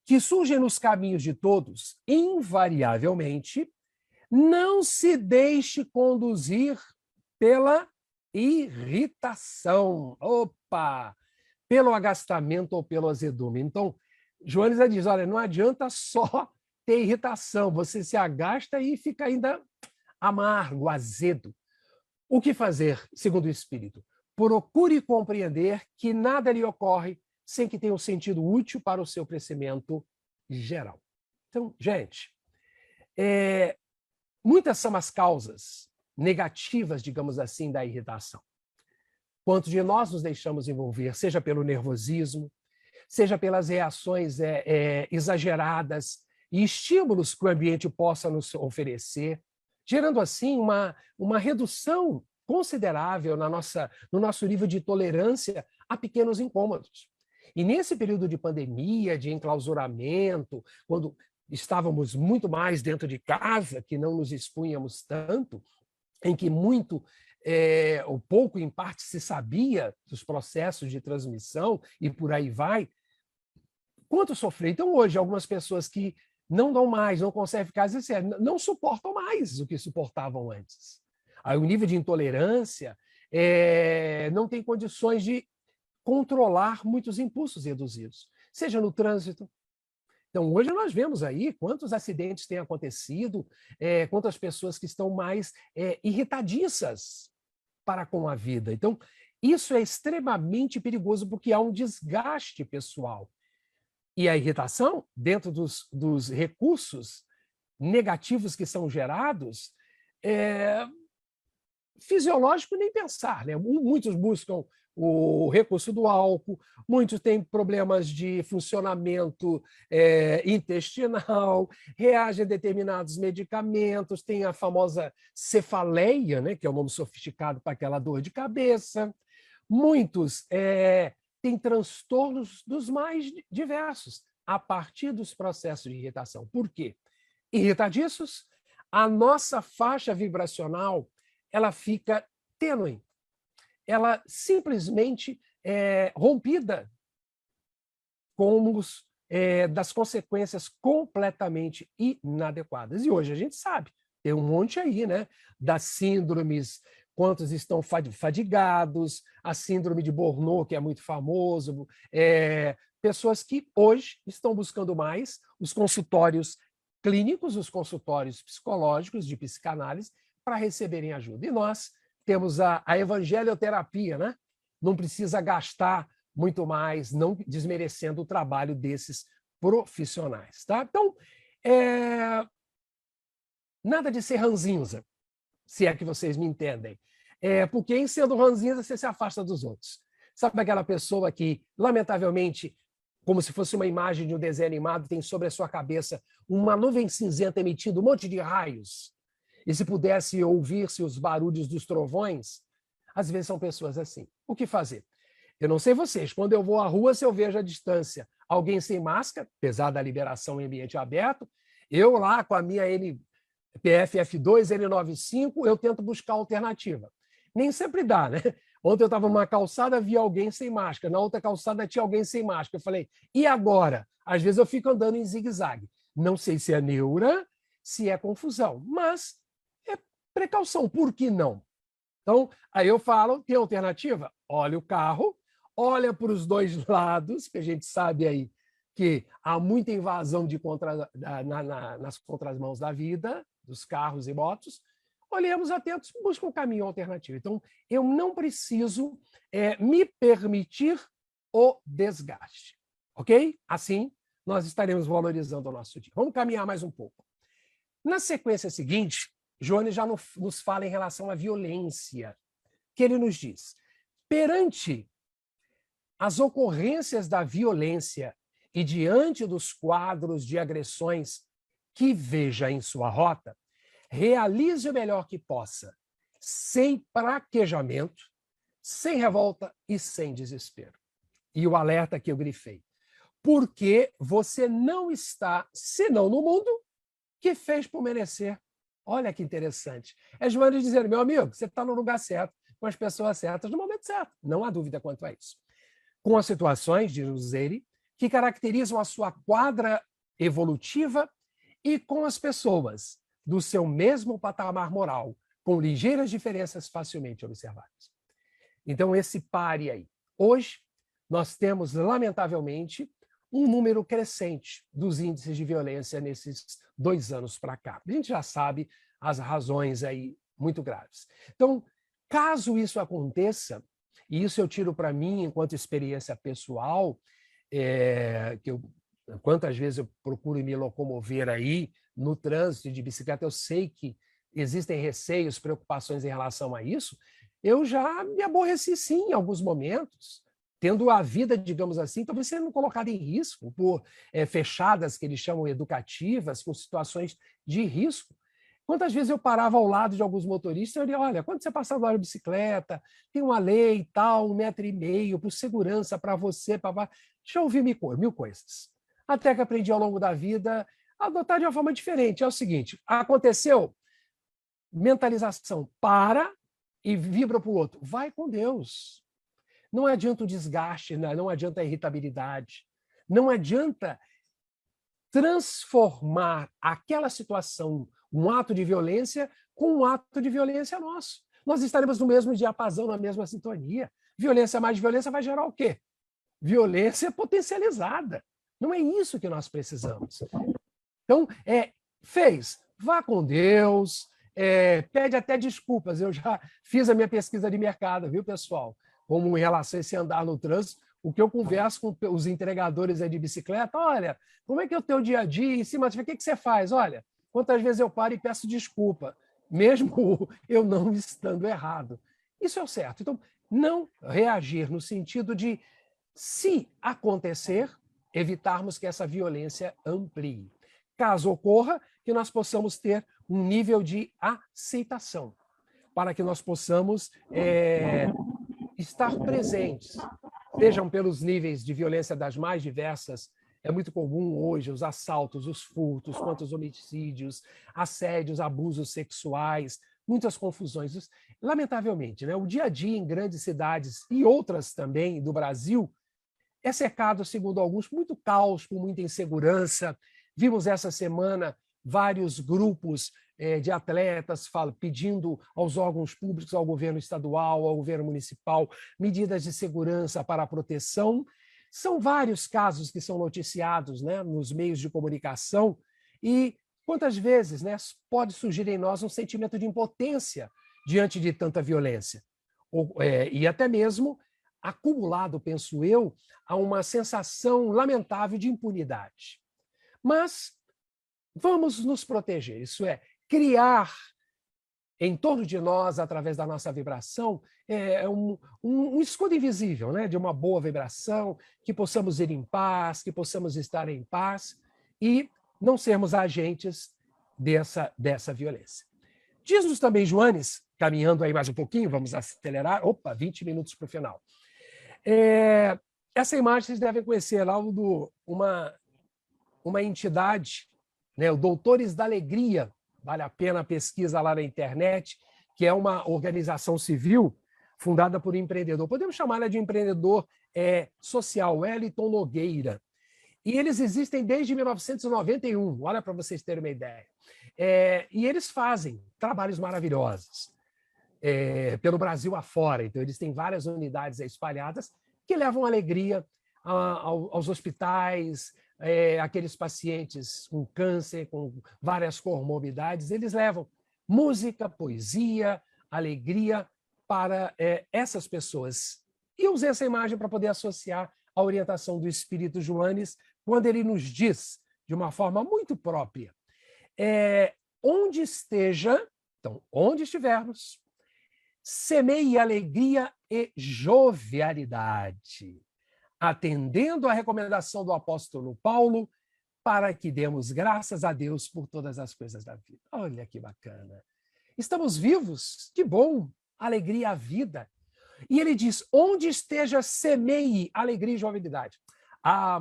que surgem nos caminhos de todos, invariavelmente, não se deixe conduzir pela irritação, pelo agastamento ou pelo azedume. Então, Joanes diz, olha, não adianta só ter irritação, você se agasta e fica ainda amargo, azedo. O que fazer, segundo o Espírito? Procure compreender que nada lhe ocorre sem que tenha um sentido útil para o seu crescimento geral. Então, gente, muitas são as causas negativas, digamos assim, da irritação. Quantos de nós nos deixamos envolver, seja pelo nervosismo, seja pelas reações exageradas e estímulos que o ambiente possa nos oferecer, gerando assim uma redução considerável no nosso nível de tolerância a pequenos incômodos. E nesse período de pandemia, de enclausuramento, quando estávamos muito mais dentro de casa, que não nos expunhamos tanto, em que muito ou pouco, em parte, se sabia dos processos de transmissão e por aí vai, quanto sofrer? Então, hoje, algumas pessoas que não dão mais, não conseguem ficar, não suportam mais o que suportavam antes. Aí, o nível de intolerância não tem condições de controlar muitos impulsos reduzidos, seja no trânsito. Então, hoje nós vemos aí quantos acidentes têm acontecido, quantas pessoas que estão mais irritadiças para com a vida. Então, isso é extremamente perigoso porque há um desgaste pessoal. E a irritação, dentro dos recursos negativos que são gerados, fisiológico nem pensar, né? Muitos buscam o recurso do álcool, muitos têm problemas de funcionamento intestinal, reagem a determinados medicamentos, tem a famosa cefaleia, né, que é o nome sofisticado para aquela dor de cabeça. Muitos têm transtornos dos mais diversos a partir dos processos de irritação. Por quê? Irritadiços, a nossa faixa vibracional ela fica tênue, ela simplesmente rompida das consequências completamente inadequadas. E hoje a gente sabe, tem um monte aí, né, das síndromes, quantos estão fadigados, a síndrome de Burnout, que é muito famoso, pessoas que hoje estão buscando mais os consultórios clínicos, os consultórios psicológicos de psicanálise, para receberem ajuda. E nós temos a evangelioterapia, né? Não precisa gastar muito mais, não desmerecendo o trabalho desses profissionais. Tá? Então, nada de ser ranzinza, se é que vocês me entendem. Porque em sendo ranzinza, você se afasta dos outros. Sabe aquela pessoa que, lamentavelmente, como se fosse uma imagem de um desenho animado, tem sobre a sua cabeça uma nuvem cinzenta emitindo um monte de raios. E se pudesse ouvir-se os barulhos dos trovões, às vezes são pessoas assim. O que fazer? Eu não sei vocês, quando eu vou à rua, se eu vejo à distância alguém sem máscara, apesar da liberação em ambiente aberto, eu lá com a minha PFF2, N95, eu tento buscar alternativa. Nem sempre dá, né? Ontem eu estava numa calçada, vi alguém sem máscara. Na outra calçada tinha alguém sem máscara. Eu falei, e agora? Às vezes eu fico andando em zigue-zague. Não sei se é neura, se é confusão, mas é precaução. Por que não? Então, aí eu falo, tem alternativa? Olha o carro, olha para os dois lados, que a gente sabe aí que há muita invasão nas contramãos da vida, dos carros e motos. Olhemos atentos, busca um caminho alternativo. Então, eu não preciso me permitir o desgaste. Ok? Assim, nós estaremos valorizando o nosso dia. Vamos caminhar mais um pouco. Na sequência seguinte, Jones já nos fala em relação à violência, que ele nos diz, perante as ocorrências da violência e diante dos quadros de agressões que veja em sua rota, realize o melhor que possa, sem praquejamento, sem revolta e sem desespero. E o alerta que eu grifei. Porque você não está, senão no mundo, que fez por merecer. Olha que interessante. É Joana dizendo, meu amigo, você está no lugar certo, com as pessoas certas, no momento certo. Não há dúvida quanto a isso. Com as situações, diz Useire, que caracterizam a sua quadra evolutiva e com as pessoas do seu mesmo patamar moral, com ligeiras diferenças facilmente observáveis. Então, esse pare aí. Hoje, nós temos, lamentavelmente, um número crescente dos índices de violência nesses 2 anos para cá. A gente já sabe as razões aí muito graves. Então, caso isso aconteça, e isso eu tiro para mim enquanto experiência pessoal, quantas vezes eu procuro me locomover aí no trânsito de bicicleta, eu sei que existem receios, preocupações em relação a isso, eu já me aborreci sim em alguns momentos, tendo a vida, digamos assim, talvez sendo colocada em risco por fechadas que eles chamam educativas, com situações de risco. Quantas vezes eu parava ao lado de alguns motoristas e eu dizia, olha, quando você passar da hora de bicicleta, tem uma lei e tal, 1,5 metro, por segurança para você, deixa eu ouvir mil coisas. Até que aprendi ao longo da vida a adotar de uma forma diferente. É o seguinte, aconteceu, mentalização, para e vibra para o outro. Vai com Deus. Não adianta o desgaste, não adianta a irritabilidade, não adianta transformar aquela situação, um ato de violência, com um ato de violência nosso. Nós estaremos no mesmo diapasão, na mesma sintonia. Violência mais violência vai gerar o quê? Violência potencializada. Não é isso que nós precisamos. Então, vá com Deus, pede até desculpas. Eu já fiz a minha pesquisa de mercado, viu, pessoal? Como em relação a esse andar no trânsito, o que eu converso com os entregadores de bicicleta, olha, como é que é o teu dia a dia? Em cima, o que você faz? Olha, quantas vezes eu paro e peço desculpa, mesmo eu não estando errado. Isso é o certo. Então, não reagir no sentido de, se acontecer, evitarmos que essa violência amplie. Caso ocorra, que nós possamos ter um nível de aceitação, para que nós possamos estar presentes, sejam pelos níveis de violência das mais diversas. É muito comum hoje os assaltos, os furtos, quantos homicídios, assédios, abusos sexuais, muitas confusões. Lamentavelmente, né, o dia a dia em grandes cidades e outras também do Brasil é cercado, segundo alguns, por muito caos, por muita insegurança. Vimos essa semana vários grupos de atletas pedindo aos órgãos públicos, ao governo estadual, ao governo municipal, medidas de segurança para a proteção. São vários casos que são noticiados, né, nos meios de comunicação, e quantas vezes, né, pode surgir em nós um sentimento de impotência diante de tanta violência, e até mesmo acumulado, penso eu, a uma sensação lamentável de impunidade. Mas vamos nos proteger, isso é, criar em torno de nós, através da nossa vibração, é um escudo invisível, né? De uma boa vibração, que possamos ir em paz, que possamos estar em paz e não sermos agentes dessa violência. Diz-nos também Joanes, caminhando aí mais um pouquinho, vamos acelerar, 20 minutos para o final. Essa imagem vocês devem conhecer lá, uma entidade, né? O Doutores da Alegria, vale a pena a pesquisa lá na internet, que é uma organização civil fundada por um empreendedor. Podemos chamá-la de empreendedor social, Wellington Nogueira. E eles existem desde 1991, olha para vocês terem uma ideia. E eles fazem trabalhos maravilhosos pelo Brasil afora. Então, eles têm várias unidades espalhadas que levam alegria aos hospitais, aqueles pacientes com câncer, com várias comorbidades. Eles levam música, poesia, alegria para essas pessoas. E eu usei essa imagem para poder associar a orientação do Espírito Joanes, quando ele nos diz, de uma forma muito própria, onde estivermos, semeie alegria e jovialidade, atendendo à recomendação do apóstolo Paulo, para que demos graças a Deus por todas as coisas da vida. Olha que bacana. Estamos vivos, que bom, alegria à vida. E ele diz, onde esteja, semeie alegria e jovialidade.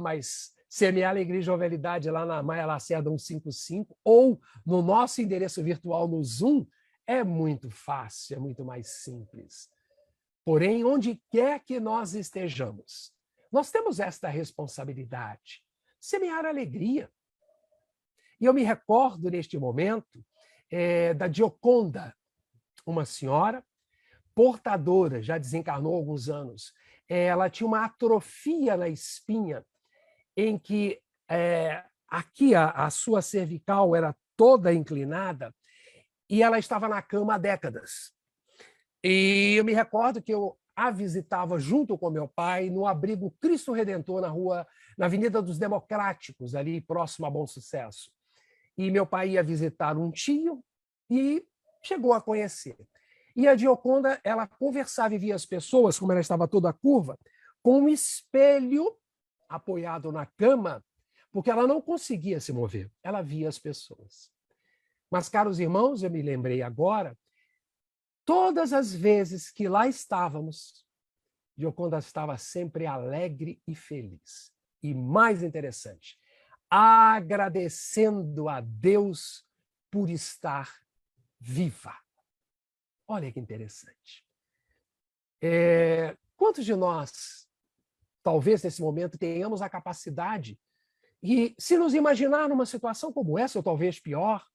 Mas semear alegria e jovialidade lá na Maia Lacerda 155 ou no nosso endereço virtual no Zoom é muito fácil, é muito mais simples. Porém, onde quer que nós estejamos, nós temos esta responsabilidade, semear alegria. E eu me recordo, neste momento, da Gioconda, uma senhora portadora, já desencarnou há alguns anos. Ela tinha uma atrofia na espinha, em que aqui a sua cervical era toda inclinada e ela estava na cama há décadas. E eu me recordo que eu a visitava junto com meu pai no abrigo Cristo Redentor, na Avenida dos Democráticos, ali próximo a Bom Sucesso. E meu pai ia visitar um tio e chegou a conhecer. E a Gioconda, ela conversava e via as pessoas, como ela estava toda curva, com um espelho apoiado na cama, porque ela não conseguia se mover. Ela via as pessoas. Mas, caros irmãos, eu me lembrei agora, todas as vezes que lá estávamos, Gioconda estava sempre alegre e feliz. E mais interessante, agradecendo a Deus por estar viva. Olha que interessante. Quantos de nós, talvez nesse momento, tenhamos a capacidade, e se nos imaginar numa situação como essa, ou talvez pior,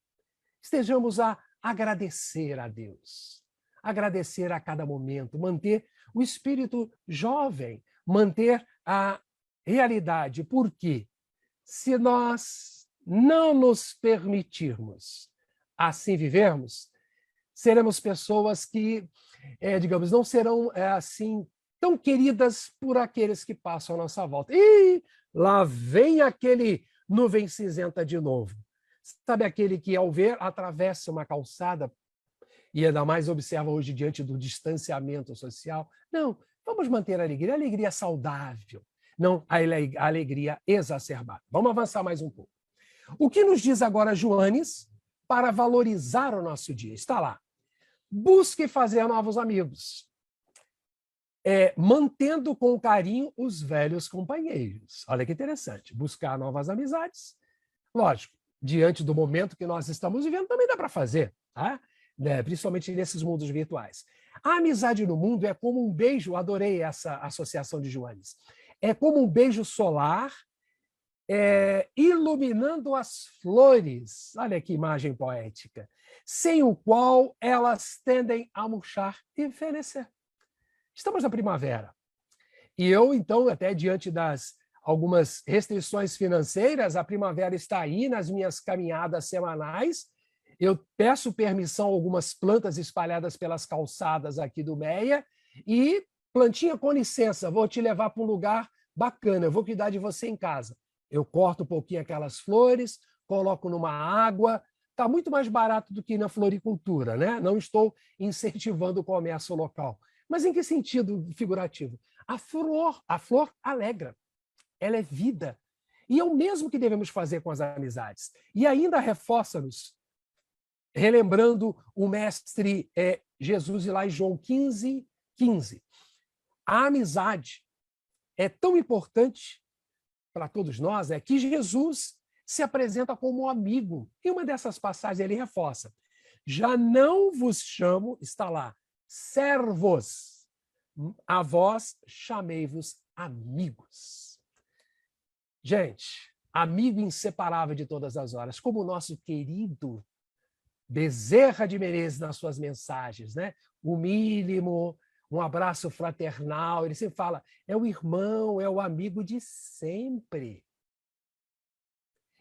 estejamos a agradecer a Deus, agradecer a cada momento, manter o espírito jovem, manter a realidade. Porque se nós não nos permitirmos assim vivermos, seremos pessoas que, digamos, não serão assim tão queridas por aqueles que passam à nossa volta. E lá vem aquele nuvem cinzenta de novo. Sabe aquele que, ao ver, atravessa uma calçada e ainda mais observa hoje diante do distanciamento social? Não, vamos manter a alegria saudável, não a alegria exacerbada. Vamos avançar mais um pouco. O que nos diz agora Joanes para valorizar o nosso dia? Está lá. Busque fazer novos amigos, mantendo com carinho os velhos companheiros. Olha que interessante, buscar novas amizades. Lógico, diante do momento que nós estamos vivendo, também dá para fazer, tá? Principalmente nesses mundos virtuais. A amizade no mundo é como um beijo, adorei essa associação de Joanes, é como um beijo solar iluminando as flores, olha que imagem poética, sem o qual elas tendem a murchar e envelhecer. Estamos na primavera. E eu, então, até diante das algumas restrições financeiras, a primavera está aí nas minhas caminhadas semanais. Eu peço permissão a algumas plantas espalhadas pelas calçadas aqui do Meia e, plantinha, com licença, vou te levar para um lugar bacana, eu vou cuidar de você em casa. Eu corto um pouquinho aquelas flores, coloco numa água, está muito mais barato do que na floricultura, né? Não estou incentivando o comércio local. Mas em que sentido figurativo? A flor alegra, ela é vida. E é o mesmo que devemos fazer com as amizades. E ainda reforça-nos, relembrando o mestre Jesus lá em João 15:15. A amizade é tão importante para todos nós, que Jesus se apresenta como amigo. E uma dessas passagens ele reforça: já não vos chamo, está lá, servos, a vós chamei-vos amigos. Gente, amigo inseparável de todas as horas, como o nosso querido Bezerra de Menezes nas suas mensagens, né? O mínimo, um abraço fraternal, ele sempre fala, é o irmão, é o amigo de sempre.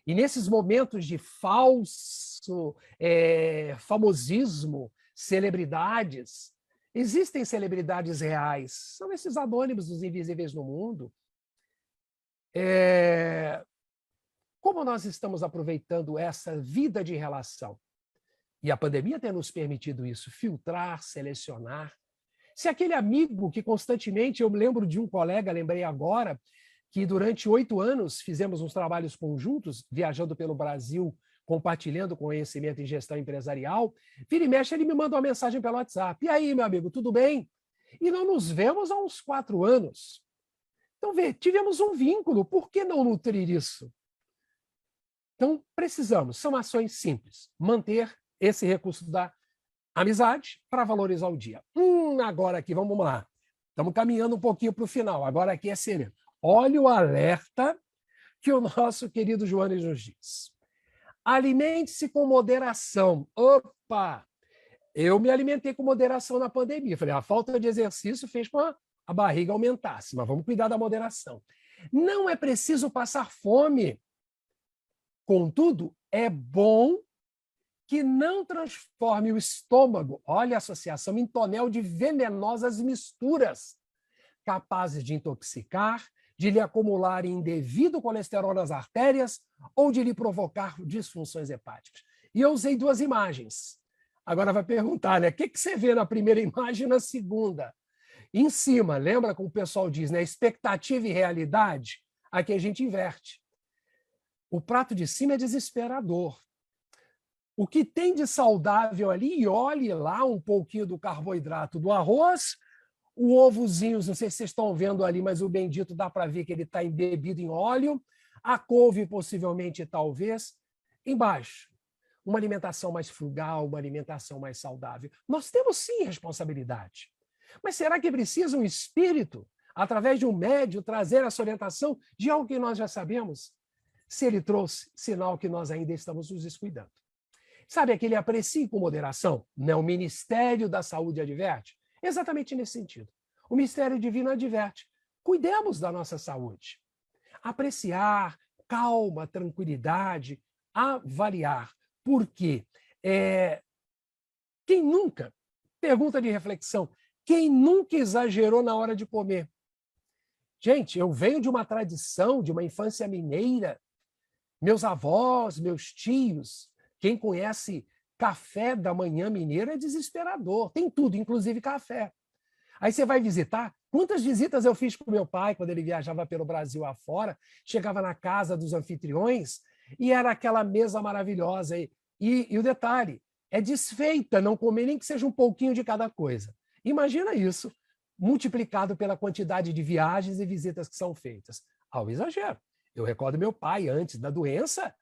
E nesses momentos de falso famosismo, celebridades, existem celebridades reais, são esses anônimos, os invisíveis no mundo. Como nós estamos aproveitando essa vida de relação? E a pandemia tem nos permitido isso, filtrar, selecionar. Se aquele amigo que constantemente, eu me lembro de um colega, lembrei agora, que durante 8 anos fizemos uns trabalhos conjuntos, viajando pelo Brasil, compartilhando conhecimento em gestão empresarial, vira e mexe, ele me manda uma mensagem pelo WhatsApp. E aí, meu amigo, tudo bem? E não nos vemos há uns 4 anos. Então, tivemos um vínculo, por que não nutrir isso? Então, precisamos, são ações simples, manter esse recurso da amizade para valorizar o dia. Agora aqui, vamos lá. Estamos caminhando um pouquinho para o final. Agora aqui é sério. Olha o alerta que o nosso querido Joanes nos diz. Alimente-se com moderação. Opa! Eu me alimentei com moderação na pandemia. Falei, a falta de exercício fez com a barriga aumentasse, mas vamos cuidar da moderação. Não é preciso passar fome. Contudo, é bom que não transforme o estômago, olha a associação, em tonel de venenosas misturas, capazes de intoxicar, de lhe acumular indevido colesterol nas artérias ou de lhe provocar disfunções hepáticas. E eu usei 2 imagens. Agora vai perguntar, né? O que você vê na primeira imagem e na segunda? Em cima, lembra como o pessoal diz, né? Expectativa e realidade? Aqui a gente inverte. O prato de cima é desesperador. O que tem de saudável ali, e olhe lá um pouquinho do carboidrato do arroz, o ovozinho, não sei se vocês estão vendo ali, mas o bendito dá para ver que ele está embebido em óleo, a couve possivelmente, talvez, embaixo. Uma alimentação mais frugal, uma alimentação mais saudável. Nós temos sim responsabilidade. Mas será que precisa um espírito, através de um médium, trazer essa orientação de algo que nós já sabemos? Se ele trouxe, sinal que nós ainda estamos nos descuidando. Sabe aquele aprecie com moderação? Não, o Ministério da Saúde adverte? Exatamente nesse sentido. O Mistério Divino adverte. Cuidemos da nossa saúde. Apreciar, calma, tranquilidade, avaliar. Por quê? Quem nunca, pergunta de reflexão, quem nunca exagerou na hora de comer? Gente, eu venho de uma tradição, de uma infância mineira. Meus avós, meus tios, quem conhece café da manhã mineiro é desesperador. Tem tudo, inclusive café. Aí você vai visitar. Quantas visitas eu fiz com meu pai quando ele viajava pelo Brasil afora, chegava na casa dos anfitriões e era aquela mesa maravilhosa. E o detalhe, é desfeita não comer nem que seja um pouquinho de cada coisa. Imagina isso, multiplicado pela quantidade de viagens e visitas que são feitas. Ao exagero. Eu recordo meu pai, antes da doença,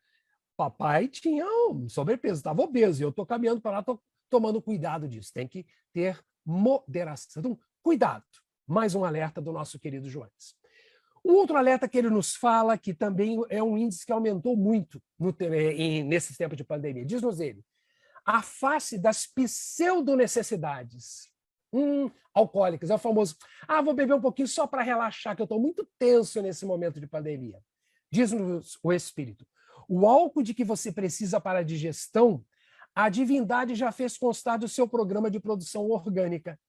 papai tinha um sobrepeso, estava obeso, e eu estou caminhando para lá, estou tomando cuidado disso. Tem que ter moderação. Então, cuidado. Mais um alerta do nosso querido Joanes. Um outro alerta que ele nos fala, que também é um índice que aumentou muito nesses tempos de pandemia. Diz-nos ele, afaste das pseudonecessidades alcoólicas. É o famoso, vou beber um pouquinho só para relaxar, que eu estou muito tenso nesse momento de pandemia. Diz-nos o Espírito, o álcool de que você precisa para a digestão, a divindade já fez constar do seu programa de produção orgânica.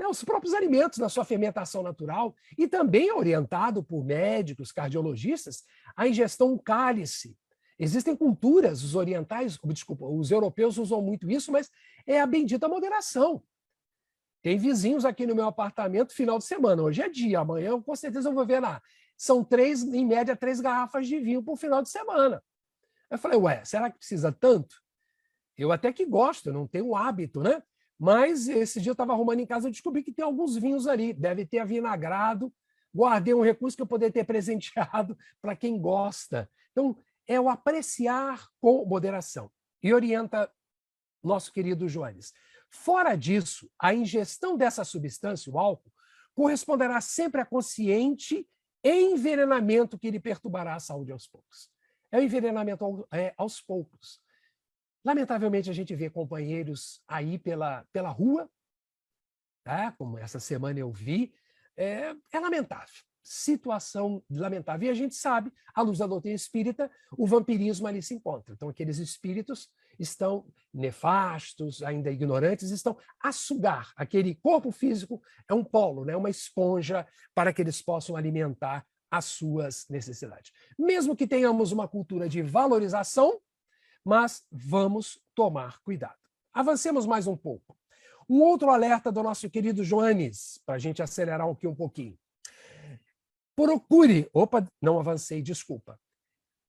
Os próprios alimentos na sua fermentação natural e também orientado por médicos, cardiologistas, a ingestão cálice. Existem culturas, os orientais, desculpa, os europeus usam muito isso, mas é a bendita moderação. Tem vizinhos aqui no meu apartamento final de semana. Hoje é dia, amanhã eu, com certeza eu vou ver lá. São em média, 3 garrafas de vinho por final de semana. Eu falei, ué, será que precisa tanto? Eu até que gosto, eu não tenho o hábito, né? Mas esse dia eu estava arrumando em casa e descobri que tem alguns vinhos ali. Deve ter avinagrado. Guardei um recurso que eu poderia ter presenteado para quem gosta. Então, é o apreciar com moderação. E orienta nosso querido Joanes. Fora disso, a ingestão dessa substância, o álcool, corresponderá sempre a consciente envenenamento que lhe perturbará a saúde aos poucos. É o envenenamento aos poucos. Lamentavelmente, a gente vê companheiros aí pela rua, tá? Como essa semana eu vi, é lamentável. Situação lamentável. E a gente sabe, à luz da doutrina espírita, o vampirismo ali se encontra. Então, aqueles espíritos estão nefastos, ainda ignorantes, estão a sugar. Aquele corpo físico é um polo, né? Uma esponja para que eles possam alimentar as suas necessidades. Mesmo que tenhamos uma cultura de valorização, mas vamos tomar cuidado. Avancemos mais um pouco. Um outro alerta do nosso querido Joanes, para a gente acelerar aqui um pouquinho. Procure, não avancei, desculpa.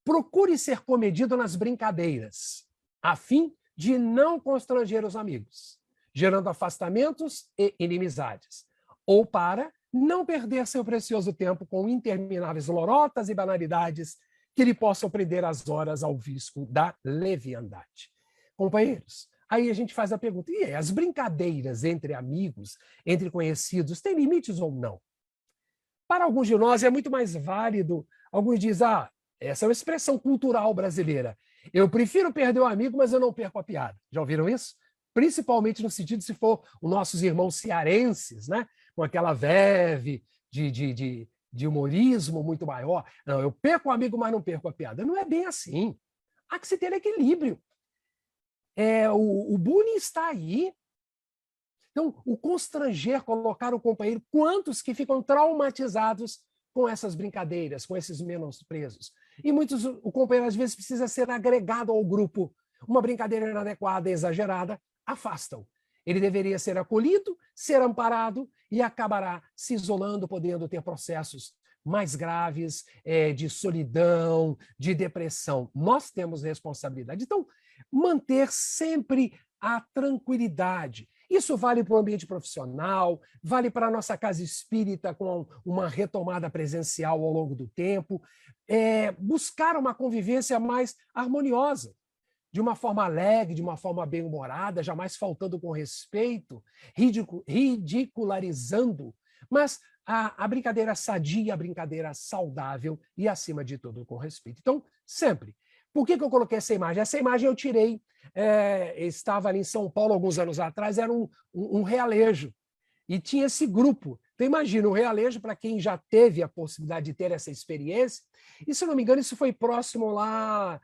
Procure ser comedido nas brincadeiras, a fim de não constranger os amigos, gerando afastamentos e inimizades, ou para não perder seu precioso tempo com intermináveis lorotas e banalidades que lhe possam prender as horas ao visco da leviandade. Companheiros, aí a gente faz a pergunta, e as brincadeiras entre amigos, entre conhecidos, têm limites ou não? Para alguns de nós é muito mais válido, alguns dizem, essa é uma expressão cultural brasileira, eu prefiro perder o amigo, mas eu não perco a piada. Já ouviram isso? Principalmente no sentido se for os nossos irmãos cearenses, né? Com aquela verve de humorismo muito maior. Não, eu perco o amigo, mas não perco a piada. Não é bem assim. Há que se ter equilíbrio. O bullying está aí. Então, o constranger, colocar o companheiro, quantos que ficam traumatizados com essas brincadeiras, com esses menosprezos. E muitos, o companheiro às vezes precisa ser agregado ao grupo. Uma brincadeira inadequada, exagerada, afastam. Ele deveria ser acolhido, ser amparado e acabará se isolando, podendo ter processos mais graves de solidão, de depressão. Nós temos responsabilidade. Então, manter sempre a tranquilidade. Isso vale para o ambiente profissional, vale para a nossa casa espírita com uma retomada presencial ao longo do tempo, buscar uma convivência mais harmoniosa, de uma forma alegre, de uma forma bem-humorada, jamais faltando com respeito, ridicularizando, mas a brincadeira sadia, a brincadeira saudável e, acima de tudo, com respeito. Então, sempre. Por que eu coloquei essa imagem? Essa imagem eu tirei, estava ali em São Paulo alguns anos atrás, era um realejo, e tinha esse grupo. Então, imagina, o realejo, para quem já teve a possibilidade de ter essa experiência, e se não me engano, isso foi próximo lá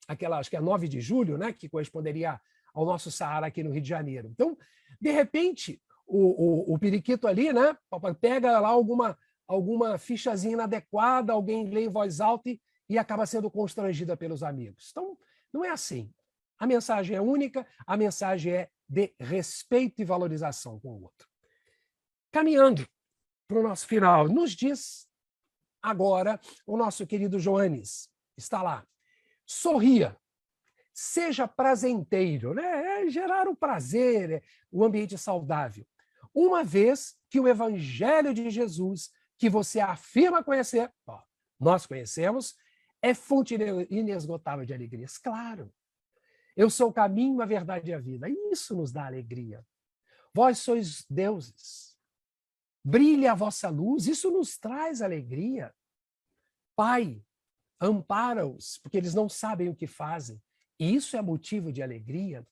àquela, acho que é 9 de julho, né, que corresponderia ao nosso Saara aqui no Rio de Janeiro. Então, de repente, o periquito ali, né, pega lá alguma fichazinha inadequada, alguém lê em voz alta e acaba sendo constrangida pelos amigos. Então, não é assim. A mensagem é única, a mensagem é de respeito e valorização com o outro. Caminhando para o nosso final, nos diz agora o nosso querido Joanes, está lá. Sorria, seja prazenteiro, né? Gerar o prazer, o ambiente saudável. Uma vez que o Evangelho de Jesus, que você afirma conhecer, nós conhecemos, é fonte inesgotável de alegrias. Claro. Eu sou o caminho, a verdade e a vida. Isso nos dá alegria. Vós sois deuses. Brilhe a vossa luz. Isso nos traz alegria. Pai, ampara-os, porque eles não sabem o que fazem. E isso é motivo de alegria.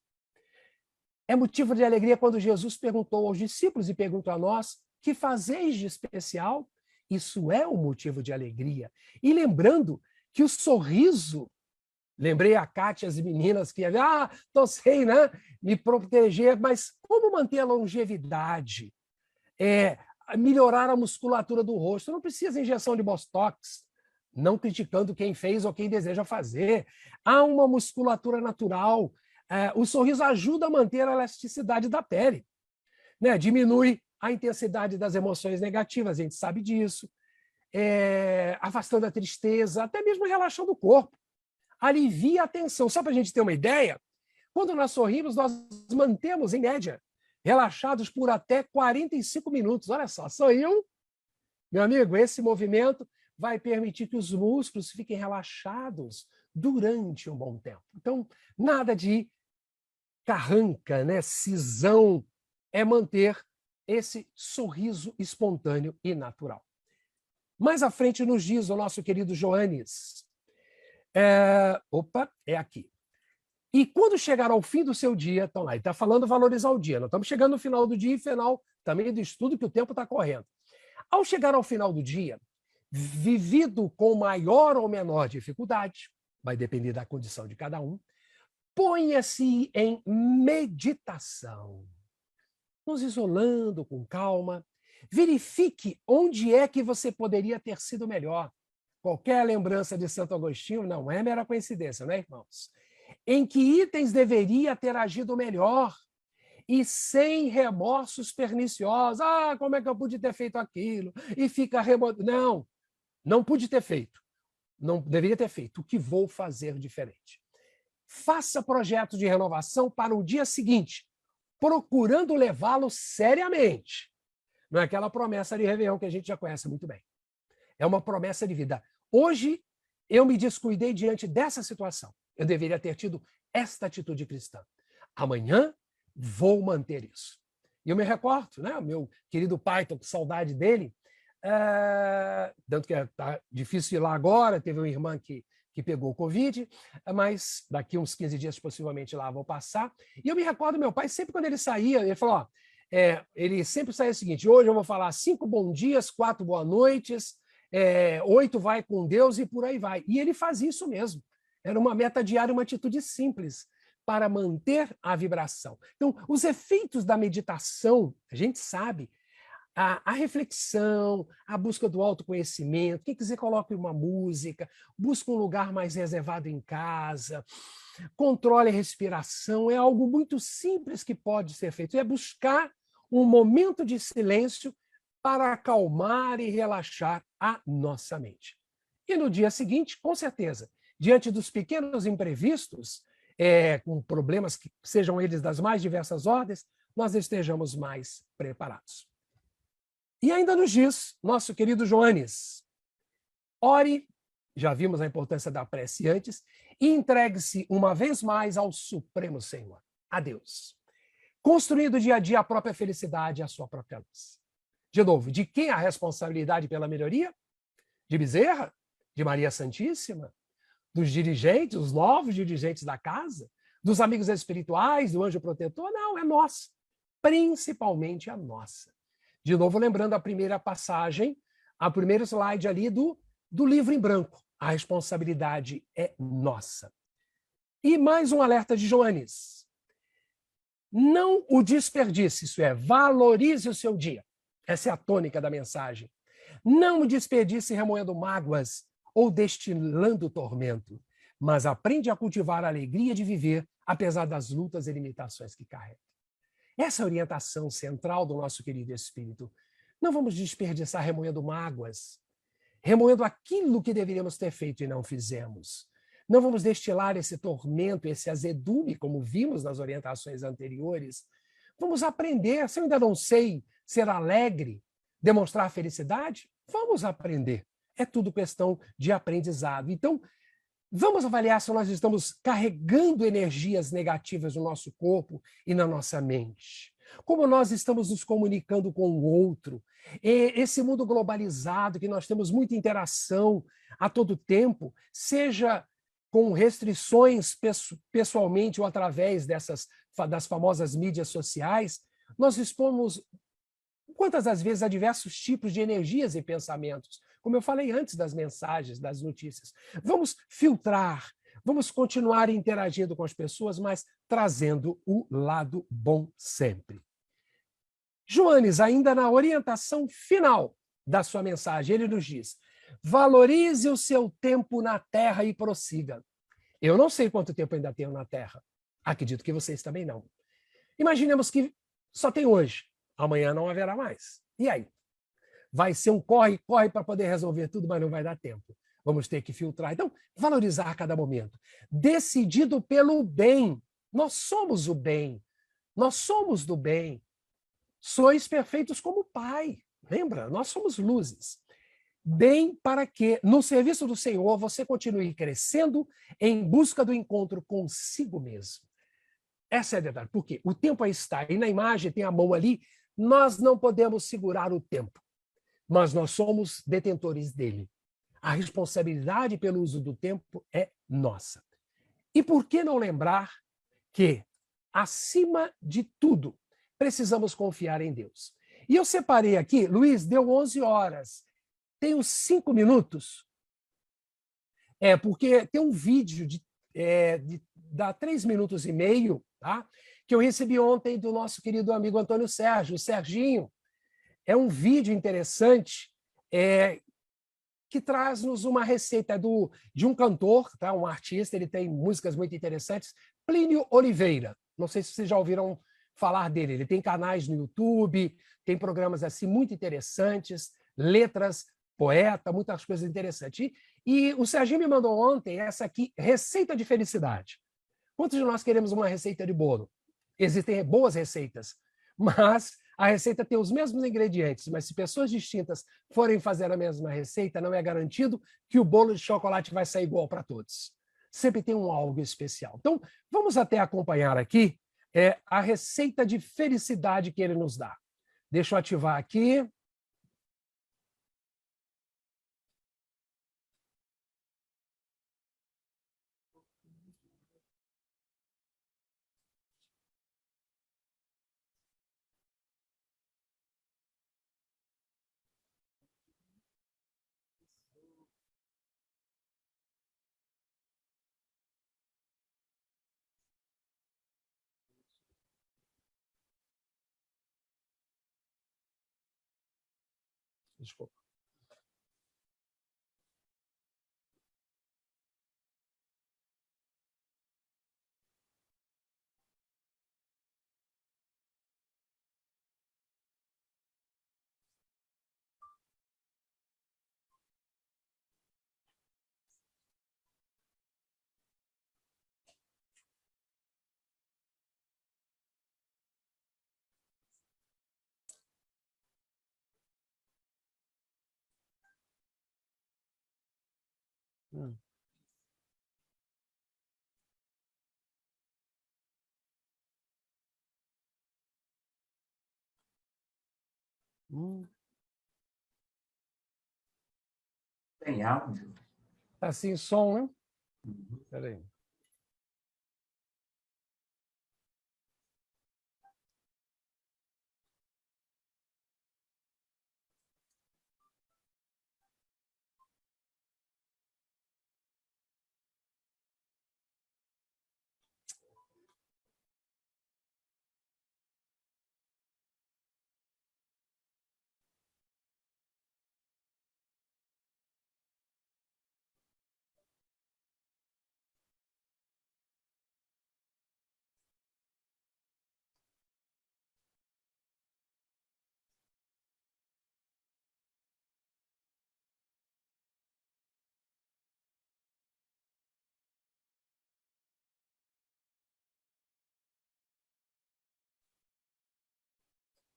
É motivo de alegria quando Jesus perguntou aos discípulos e perguntou a nós, que fazeis de especial? Isso é um motivo de alegria. E lembrando que o sorriso, lembrei a Kátia, as meninas que tô sem, né? Me proteger, mas como manter a longevidade? Melhorar a musculatura do rosto. Não precisa de injeção de botox, não criticando quem fez ou quem deseja fazer. Há uma musculatura natural. O sorriso ajuda a manter a elasticidade da pele, né? Diminui a intensidade das emoções negativas, a gente sabe disso. Afastando a tristeza, até mesmo relaxando o corpo. Alivia a tensão. Só para a gente ter uma ideia, quando nós sorrimos, nós mantemos, em média, relaxados por até 45 minutos. Olha só, sorriu, meu amigo, esse movimento vai permitir que os músculos fiquem relaxados durante um bom tempo. Então, nada de carranca, né? Cisão, é manter esse sorriso espontâneo e natural. Mais à frente nos diz o nosso querido Joanes. É aqui. E quando chegar ao fim do seu dia, então lá, ele está falando valorizar o dia. Nós estamos chegando no final do dia e final também do estudo que o tempo está correndo. Ao chegar ao final do dia, vivido com maior ou menor dificuldade, vai depender da condição de cada um, ponha-se em meditação, nos isolando com calma, verifique onde é que você poderia ter sido melhor. Qualquer lembrança de Santo Agostinho não é mera coincidência, não é, irmãos? Em que itens deveria ter agido melhor e sem remorsos perniciosos. Como é que eu pude ter feito aquilo? E fica Não, não pude ter feito. Não deveria ter feito. O que vou fazer diferente? Faça projetos de renovação para o dia seguinte, procurando levá-lo seriamente. Não é aquela promessa de Réveillon que a gente já conhece muito bem. É uma promessa de vida. Hoje, eu me descuidei diante dessa situação. Eu deveria ter tido esta atitude cristã. Amanhã, vou manter isso. E eu me recordo, né? O meu querido pai, estou com saudade dele, tanto que está difícil ir lá agora, teve uma irmã que pegou o Covid, mas daqui uns 15 dias, possivelmente, lá vou passar. E eu me recordo, meu pai, sempre quando ele saía, ele falou, ele sempre saía o seguinte, hoje eu vou falar 5 bons dias, 4 boas noites, 8 vai com Deus e por aí vai. E ele fazia isso mesmo. Era uma meta diária, uma atitude simples para manter a vibração. Então, os efeitos da meditação, a gente sabe, a reflexão, a busca do autoconhecimento, quem quiser coloque uma música, busca um lugar mais reservado em casa, controle a respiração, é algo muito simples que pode ser feito, é buscar um momento de silêncio para acalmar e relaxar a nossa mente. E no dia seguinte, com certeza, diante dos pequenos imprevistos, com problemas que sejam eles das mais diversas ordens, nós estejamos mais preparados. E ainda nos diz, nosso querido Joanes, ore, já vimos a importância da prece antes, e entregue-se uma vez mais ao Supremo Senhor, a Deus, construindo dia a dia a própria felicidade e a sua própria luz. De novo, de quem a responsabilidade pela melhoria? De Bezerra? De Maria Santíssima? Dos dirigentes, os novos dirigentes da casa? Dos amigos espirituais, do anjo protetor? Não, é nossa. Principalmente a nossa. De novo, lembrando a primeira passagem, a primeiro slide ali do livro em branco. A responsabilidade é nossa. E mais um alerta de Joanes. Não o desperdice, isso é, valorize o seu dia. Essa é a tônica da mensagem. Não o desperdice remoendo mágoas ou destilando tormento, mas aprende a cultivar a alegria de viver, apesar das lutas e limitações que carrega. Essa é a orientação central do nosso querido Espírito. Não vamos desperdiçar remoendo mágoas, remoendo aquilo que deveríamos ter feito e não fizemos. Não vamos destilar esse tormento, esse azedume, como vimos nas orientações anteriores. Vamos aprender. Se eu ainda não sei ser alegre, demonstrar felicidade, vamos aprender. É tudo questão de aprendizado. Então, vamos avaliar se nós estamos carregando energias negativas no nosso corpo e na nossa mente. Como nós estamos nos comunicando com o outro. Esse mundo globalizado, que nós temos muita interação a todo tempo, seja com restrições pessoalmente ou através das famosas mídias sociais, nós expomos quantas das vezes a diversos tipos de energias e pensamentos, como eu falei antes das mensagens, das notícias. Vamos filtrar, vamos continuar interagindo com as pessoas, mas trazendo o lado bom sempre. Joanes, ainda na orientação final da sua mensagem, ele nos diz, Valorize o seu tempo na Terra e prossiga. Eu não sei quanto tempo ainda tenho na Terra. Acredito que vocês também não. Imaginemos que só tem hoje. Amanhã não haverá mais. E aí? Vai ser um corre-corre para poder resolver tudo, mas não vai dar tempo. Vamos ter que filtrar. Então, valorizar cada momento. Decidido pelo bem. Nós somos o bem. Nós somos do bem. Sois perfeitos como o Pai. Lembra? Nós somos luzes. Bem para que, no serviço do Senhor, você continue crescendo em busca do encontro consigo mesmo. Essa é a verdade. Por quê? O tempo aí está. E na imagem tem a mão ali. Nós não podemos segurar o tempo, mas nós somos detentores dele. A responsabilidade pelo uso do tempo é nossa. E por que não lembrar que, acima de tudo, precisamos confiar em Deus? E eu separei aqui, Luiz, deu 11 horas. Tenho 5 minutos. Porque tem um vídeo dá 3 minutos e meio, tá? Que eu recebi ontem do nosso querido amigo Antônio Sérgio, o Serginho. É um vídeo interessante que traz-nos uma receita de um cantor, tá? Um artista, ele tem músicas muito interessantes, Plínio Oliveira. Não sei se vocês já ouviram falar dele. Ele tem canais no YouTube, tem programas assim muito interessantes, letras, poeta, muitas coisas interessantes. E o Serginho me mandou ontem essa aqui, Receita de Felicidade. Quantos de nós queremos uma receita de bolo? Existem boas receitas, mas a receita tem os mesmos ingredientes, mas se pessoas distintas forem fazer a mesma receita, não é garantido que o bolo de chocolate vai sair igual para todos. Sempre tem um algo especial. Então, vamos até acompanhar aqui a receita de felicidade que ele nos dá. Deixa eu ativar aqui. Desculpa. Hum. Tem áudio? Tá sem som, né? Espera aí.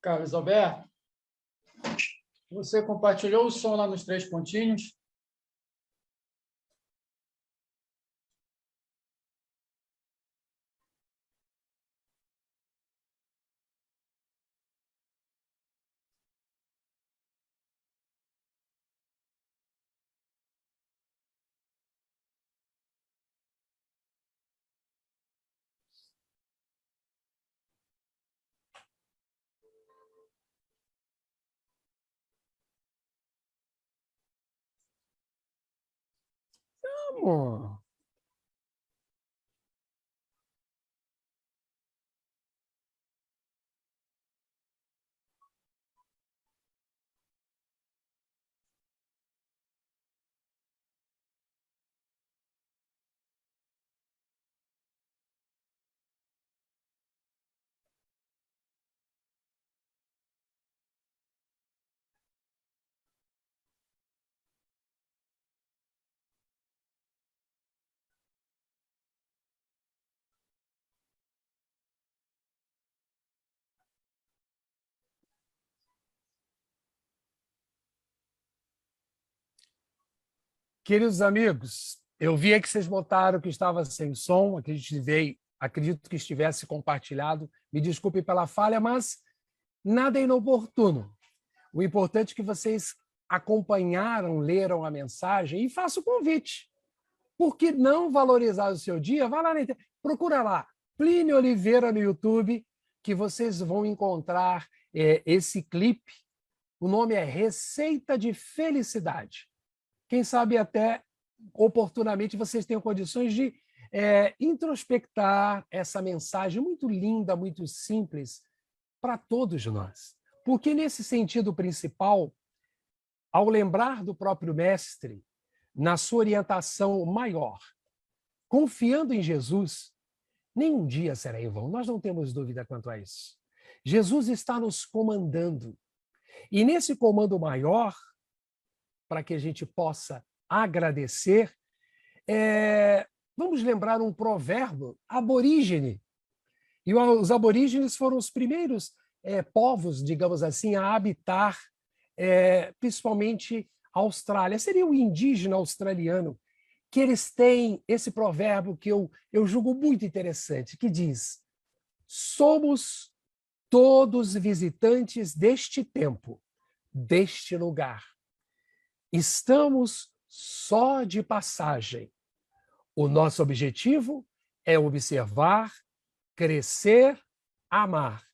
Carlos Alberto, você compartilhou o som lá nos 3 pontinhos? Amor. Queridos amigos, eu vi que vocês botaram que estava sem som, acredito que estivesse compartilhado. Me desculpe pela falha, mas nada é inoportuno. O importante é que vocês acompanharam, leram a mensagem e faço o convite. Por que não valorizar o seu dia? Vai lá, procura lá, Plínio Oliveira no YouTube, que vocês vão encontrar esse clipe. O nome é Receita de Felicidade. Quem sabe até, oportunamente, vocês tenham condições de introspectar essa mensagem muito linda, muito simples, para todos nós. Porque, nesse sentido principal, ao lembrar do próprio Mestre, na sua orientação maior, confiando em Jesus, nenhum dia será em vão. Nós não temos dúvida quanto a isso. Jesus está nos comandando. E nesse comando maior, para que a gente possa agradecer, vamos lembrar um provérbio aborígene. E os aborígenes foram os primeiros povos, digamos assim, a habitar, principalmente a Austrália. Seria o indígena australiano, que eles têm esse provérbio que eu julgo muito interessante, que diz: somos todos visitantes deste tempo, deste lugar. Estamos só de passagem. O nosso objetivo é observar, crescer, amar.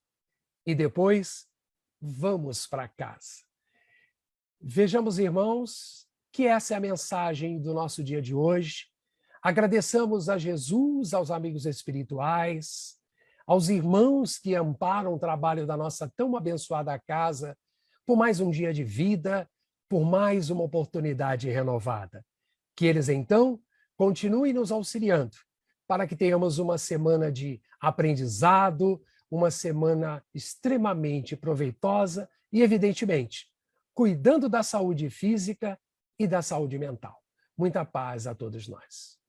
E depois, vamos para casa. Vejamos, irmãos, que essa é a mensagem do nosso dia de hoje. Agradeçamos a Jesus, aos amigos espirituais, aos irmãos que amparam o trabalho da nossa tão abençoada casa, por mais um dia de vida, por mais uma oportunidade renovada. Que eles, então, continuem nos auxiliando, para que tenhamos uma semana de aprendizado, uma semana extremamente proveitosa e, evidentemente, cuidando da saúde física e da saúde mental. Muita paz a todos nós.